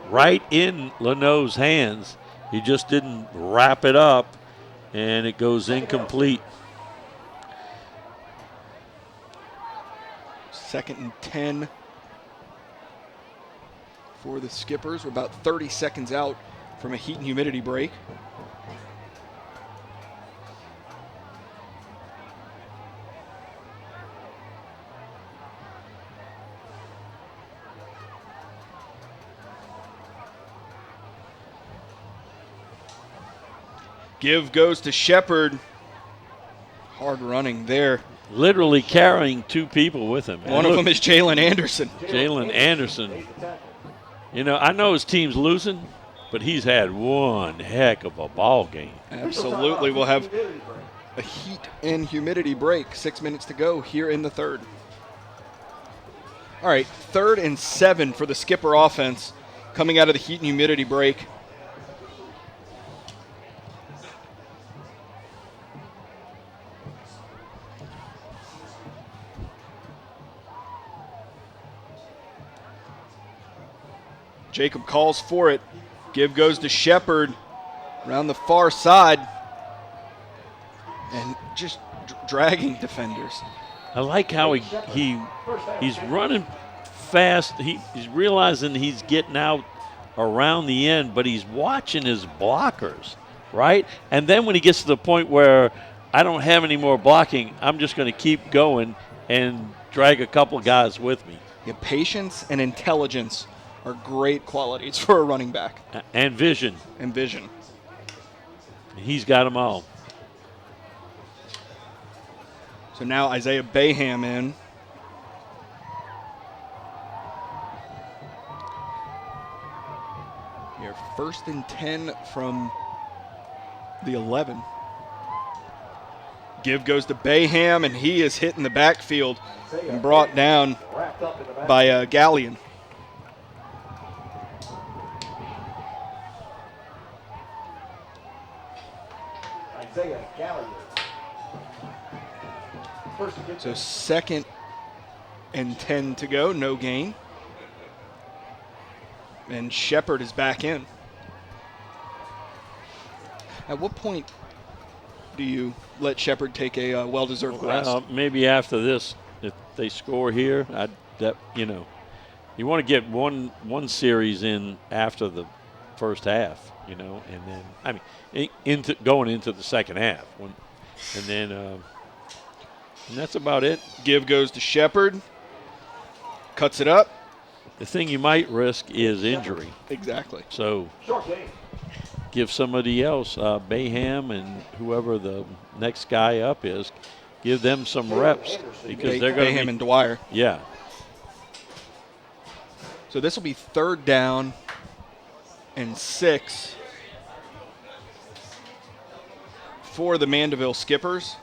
Right in Leno's hands. He just didn't wrap it up, And it goes incomplete. 2nd and 10 for the Skippers. We're about 30 seconds out from a heat and humidity break. Give goes to Shepard. Hard running there. Literally carrying 2 people with him. One of them is Jalen Anderson. Jalen Anderson. You know, I know his team's losing, but he's had one heck of a ball game. Absolutely. We'll have a heat and humidity break. 6 minutes to go here in the third. All right, 3rd and 7 for the Skipper offense coming out of the heat and humidity break. Jacob calls for it. Give goes to Shepard around the far side. And just dragging defenders. I like how he's running fast. He's realizing he's getting out around the end, but he's watching his blockers, right? And then when he gets to the point where I don't have any more blocking, I'm just going to keep going and drag a couple guys with me. Yeah, patience and intelligence are great qualities for a running back. And vision. And vision. He's got them all. So now Isaiah Bayham in. Here, 1st and 10 from the 11. Give goes to Bayham, and he is hit in the backfield and brought down by Gallion. So 2nd and 10 to go, no gain. And Shepard is back in. At what point do you let Shepard take a well-deserved rest? Maybe after this, if they score here, you want to get one series in after the first half, and then going into the second half, and that's about it. Give goes to Shepard, cuts it up. The thing you might risk is injury. Exactly. So give somebody else, Bayham and whoever the next guy up is, give them some reps because they're going to Bayham and Dwyer. Yeah. So this will be 3rd down and 6 for the Mandeville Skippers.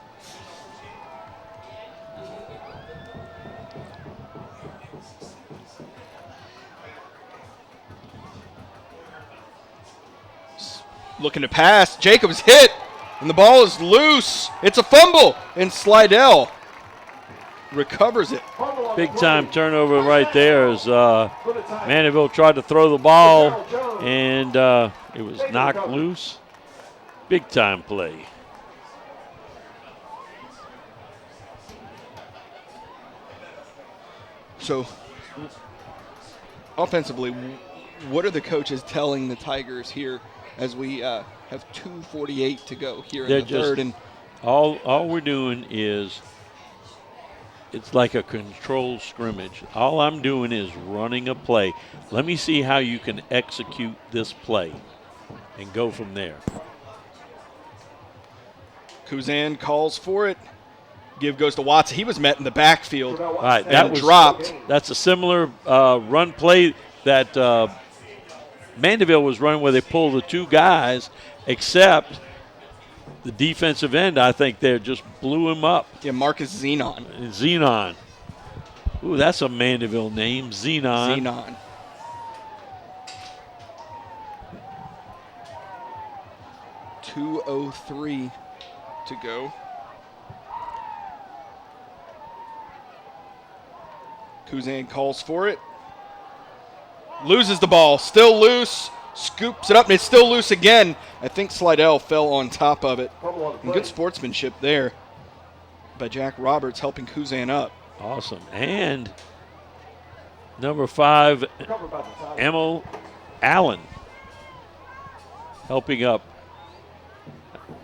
Looking to pass. Jacobs hit, and the ball is loose. It's a fumble, and Slidell recovers it. Big time turnover right there as Mandeville tried to throw the ball, and it was knocked loose. Big time play. So, offensively, what are the coaches telling the Tigers here as we have 2:48 to go here in the third? And all we're doing is it's like a controlled scrimmage. All I'm doing is running a play. Let me see how you can execute this play and go from there. Kuzan calls for it. Give goes to Watson. He was met in the backfield. All right, that was dropped. That's a similar run play that Mandeville was running where they pulled the 2 guys, except the defensive end, I think they just blew him up. Yeah, Marcus Zenon. Zenon. Ooh, that's a Mandeville name, Zenon. Zenon. .203 to go. Kuzan calls for it. Loses the ball. Still loose. scoops it up, and it's still loose again. I think Slidell fell on top of it. And good sportsmanship there by Jack Roberts helping Kuzan up. Awesome. And number 5, Emil Allen, helping up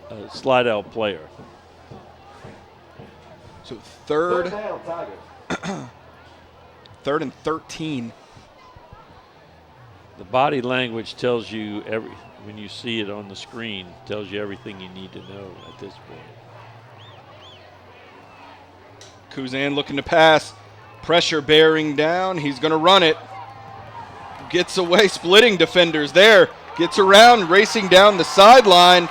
a Slidell player. So third and 13. The body language tells you when you see it on the screen, tells you everything you need to know at this point. Kuzan looking to pass. Pressure bearing down. He's going to run it. Gets away, splitting defenders there. Gets around, racing down the sideline,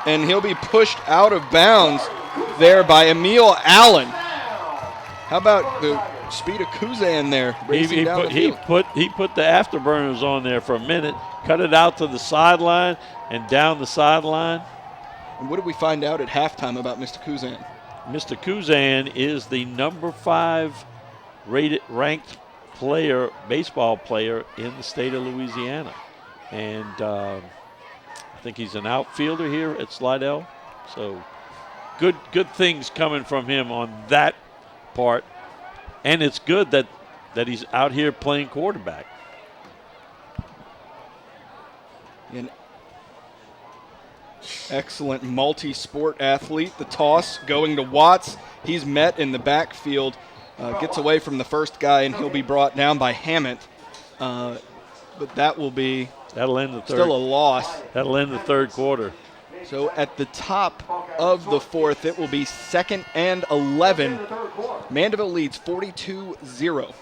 and he'll be pushed out of bounds there by Emil Allen. How about the speed of Kuzan there, racing down the field? He put the afterburners on there for a minute, cut it out to the sideline and down the sideline. And what did we find out at halftime about Mr. Kuzan? Mr. Kuzan is the number 5 ranked baseball player in the state of Louisiana. And I think he's an outfielder here at Slidell. So good things coming from him on that part. And it's good that he's out here playing quarterback. An excellent multi-sport athlete. The toss going to Watts. He's met in the backfield. Gets away from the first guy, and he'll be brought down by Hammett. But that'll end the third. Still a loss. That'll end the third quarter. So at the top of the fourth, it will be 2nd and 11. Mandeville leads 42-0.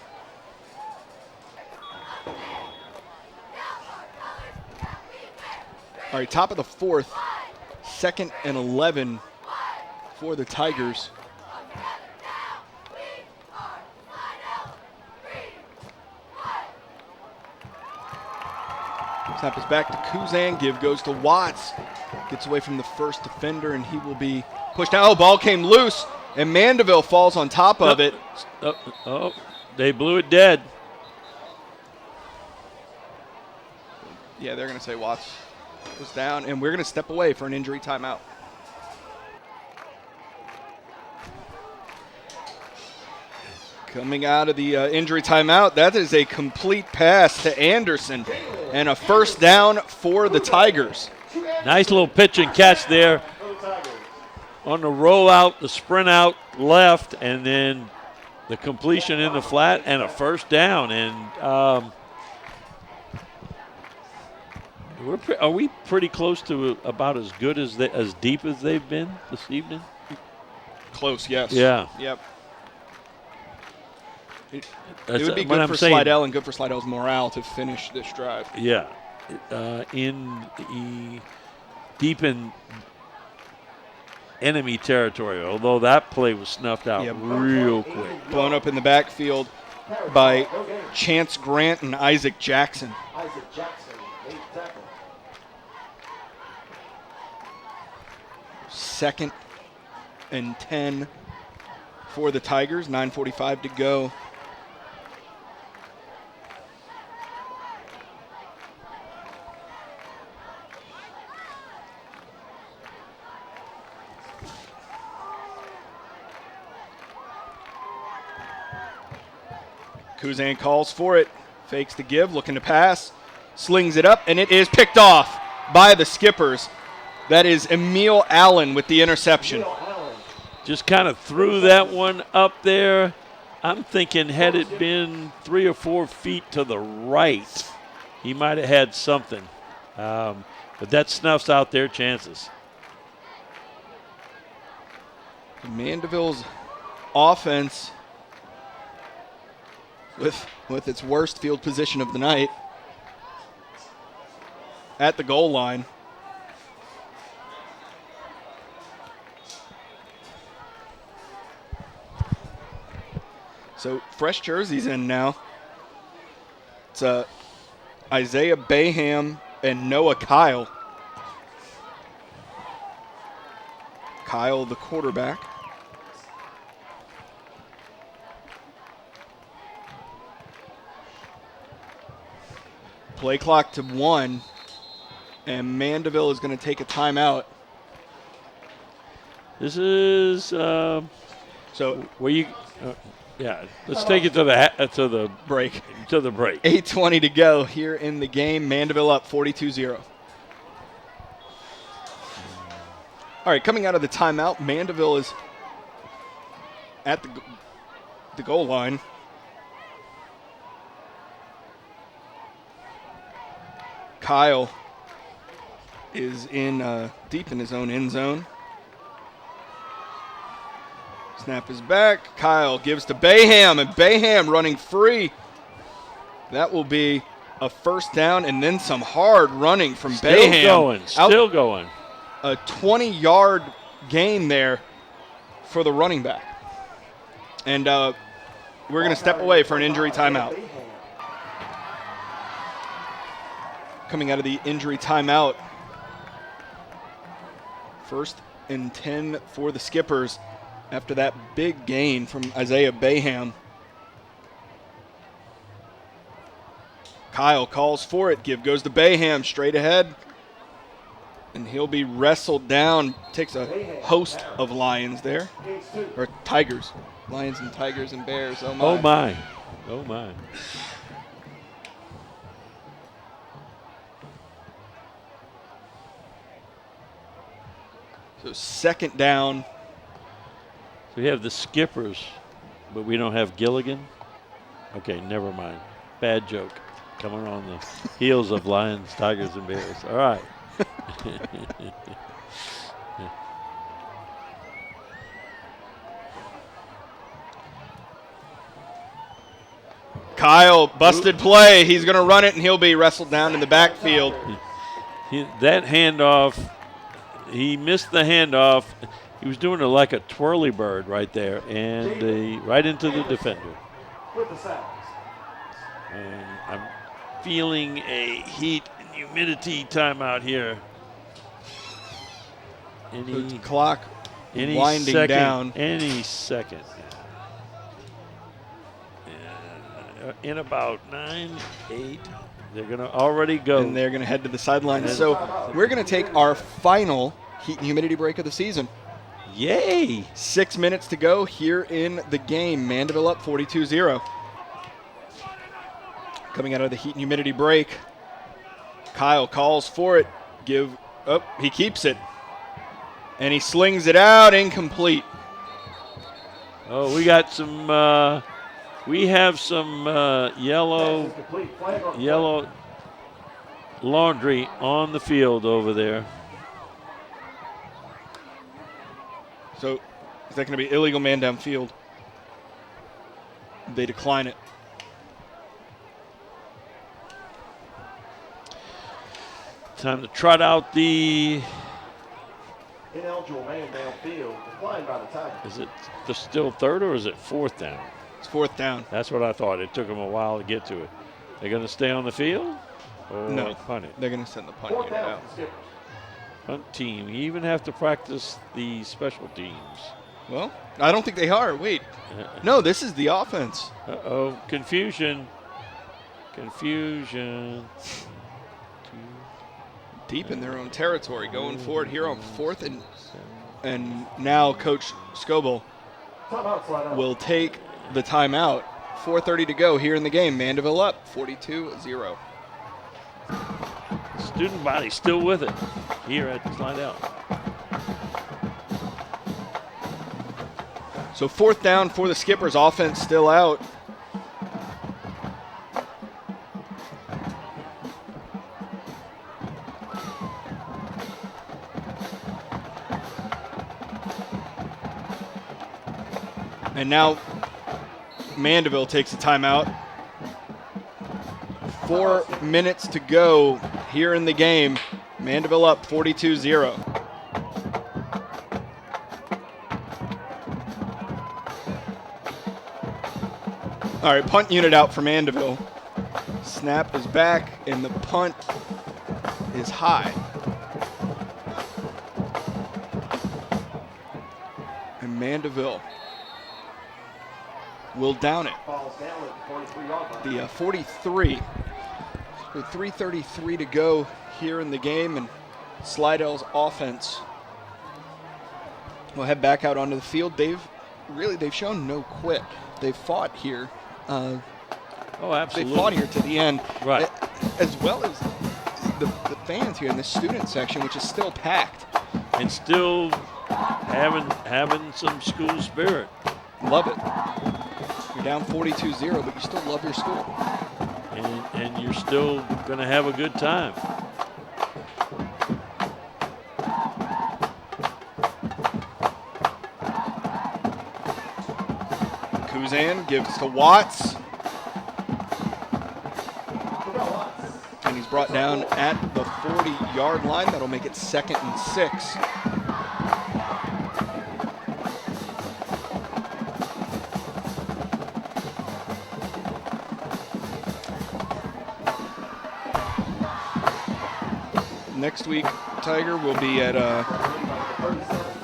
All right, top of the fourth, 2nd and 11 for the Tigers. Snap is back to Kuzan. Give goes to Watts. Gets away from the first defender, and he will be pushed out. Oh, ball came loose, and Mandeville falls on top of it. They blew it dead. Yeah, they're going to say Watts was down, and we're going to step away for an injury timeout. Coming out of the injury timeout, that is a complete pass to Anderson and a first down for the Tigers. Nice little pitch and catch there on the rollout, the sprint out left, and then the completion in the flat and a first down. And are we pretty close to about as good as deep as they've been this evening? Close, yes. Yeah. Yep. It would be good for Slidell and good for Slidell's morale to finish this drive. Yeah. Deep in enemy territory, although that play was snuffed out real quick. Blown up in the backfield by Chance Grant and Isaac Jackson. Second and 10 for the Tigers, 9:45 to go. Kuzan calls for it, fakes the give, looking to pass, slings it up, and it is picked off by the Skippers. That is Emil Allen with the interception. Just kind of threw that one up there. I'm thinking had it been 3 or 4 feet to the right, he might have had something. But that snuffs out their chances. Mandeville's offense with its worst field position of the night at the goal line. So fresh jerseys in now. It's Isaiah Bayham and Noah Kyle. Kyle, the quarterback. Play clock to 1. And Mandeville is going to take a timeout. This is So where you. Yeah, let's take it to the break. To the break. 8:20 to go here in the game. Mandeville up 42-0. All right, coming out of the timeout, Mandeville is at the goal line. Kyle is in deep in his own end zone. Snap is back. Kyle gives to Bayham, and Bayham running free. That will be a first down, and then some hard running from Bayham. Still going. A 20-yard gain there for the running back. And we're going to step away for an injury timeout. Coming out of the injury timeout. 1st and 10 for the Skippers after that big gain from Isaiah Bayham. Kyle calls for it. Give goes to Bayham straight ahead. And he'll be wrestled down. Takes a host of lions there. Or tigers. Lions and tigers and bears. Oh, my. Oh, my. Oh, my. So 2nd down. So we have the Skippers, but we don't have Gilligan. Okay, never mind. Bad joke. Coming on the heels of Lions, Tigers, and Bears. All right. Kyle, busted play. He's going to run it, and he'll be wrestled down in the backfield. That handoff, he missed the handoff. He was doing it like a twirly bird right there, and right into the defender. And I'm feeling a heat and humidity timeout here. The clock any winding second, down. Any second. In about 9, 8, they're going to already go. And they're going to head to the sidelines. So we're going to take our final heat and humidity break of the season. Yay! 6 minutes to go here in the game. Mandeville up 42-0. Coming out of the heat and humidity break. Kyle calls for it. He keeps it. And he slings it out, incomplete. Oh, we got some, we have some yellow laundry on the field over there. So is that going to be illegal man downfield? They decline it. Time to trot out the. Ineligible man downfield, declined by the Tigers. Is it still 3rd or is it 4th down? It's 4th down. That's what I thought. It took them a while to get to it. They're going to stay on the field? Or No, punt it? they're going to send the punt unit out. Punt team. You even have to practice the special teams. Well, I don't think they are. Wait. No, this is the offense. Uh-oh. Confusion. Confusion. Deep in their own territory, going forward here on 4th and now Coach Scoble will take the timeout. 4:30 to go here in the game. Mandeville up 42-0. Student body still with it here at Slidell. So 4th down for the Skippers. Offense still out. And now Mandeville takes a timeout. 4 minutes to go here in the game. Mandeville up 42-0. All right, punt unit out for Mandeville. Snap is back, and the punt is high. And Mandeville will down it. The 43. With 3:33 to go here in the game, and Slidell's offense will head back out onto the field. They've shown no quit. They've fought here. Oh, absolutely. They fought here to the end, Right. As well as the fans here in the student section, which is still packed. And still having some school spirit. Love it. You're down 42-0, but you still love your school. And you're still going to have a good time. Kuzan gives to Watts. And he's brought down at the 40-yard line. That'll make it 2nd and 6. Next week, Tiger will be at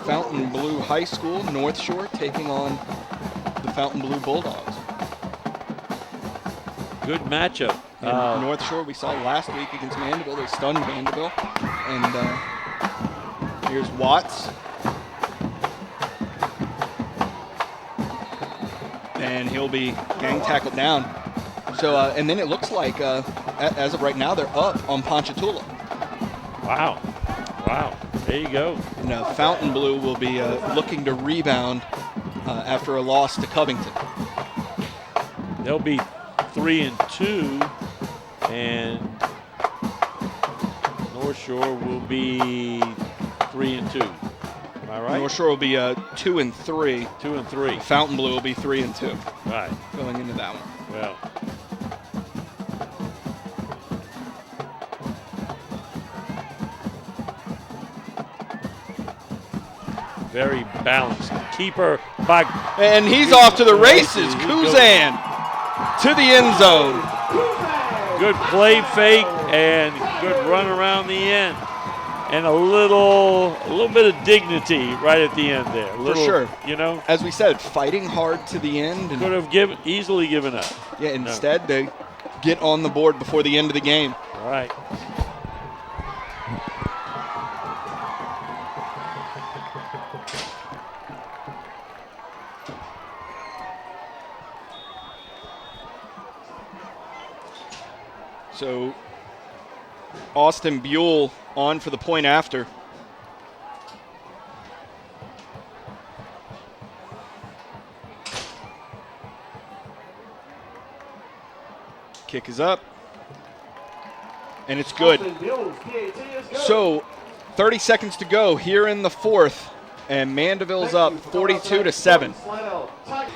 Fountain Blue High School, North Shore, taking on the Fountain Blue Bulldogs. Good matchup. And North Shore, we saw last week against Mandeville. They stunned Mandeville. And here's Watts. And he'll be gang tackled down. So, and then it looks like, as of right now, they're up on Ponchatoula. Wow. There you go. And Fountain Blue will be looking to rebound after a loss to Covington. They'll be 3-2, and North Shore will be 3-2. Am I right? North Shore will be 2-3. 2-3. Fountain Blue will be 3-2. Right. Going into that one. Well. Very balanced. Keeper by. And he's off to the races. Kuzan to the end zone. Good play fake and good run around the end. And a little bit of dignity right at the end there. For sure. You know? As we said, fighting hard to the end. And could have easily given up. Yeah, instead they get on the board before the end of the game. All right. So Austin Buell on for the point after. Kick is up. And it's good. So 30 seconds to go here in the fourth. And Mandeville's up 42-7.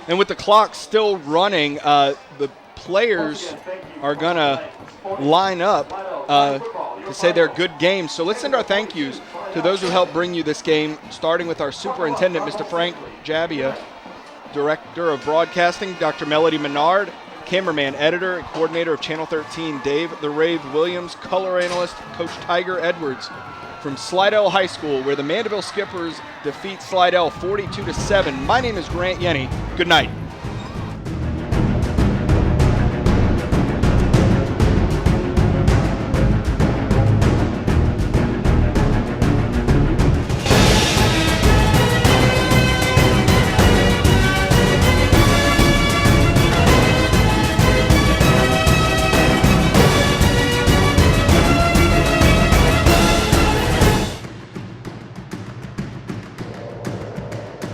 And with the clock still running, the players are going to line up to say they're good games. So let's send our thank yous to those who helped bring you this game, starting with our superintendent, Mr. Frank Jabia, director of broadcasting, Dr. Melody Menard, cameraman, editor, and coordinator of Channel 13, Dave the Rave Williams, color analyst, Coach Tiger Edwards, from Slidell High School, where the Mandeville Skippers defeat Slidell 42-7. My name is Grant Yenny. Good night.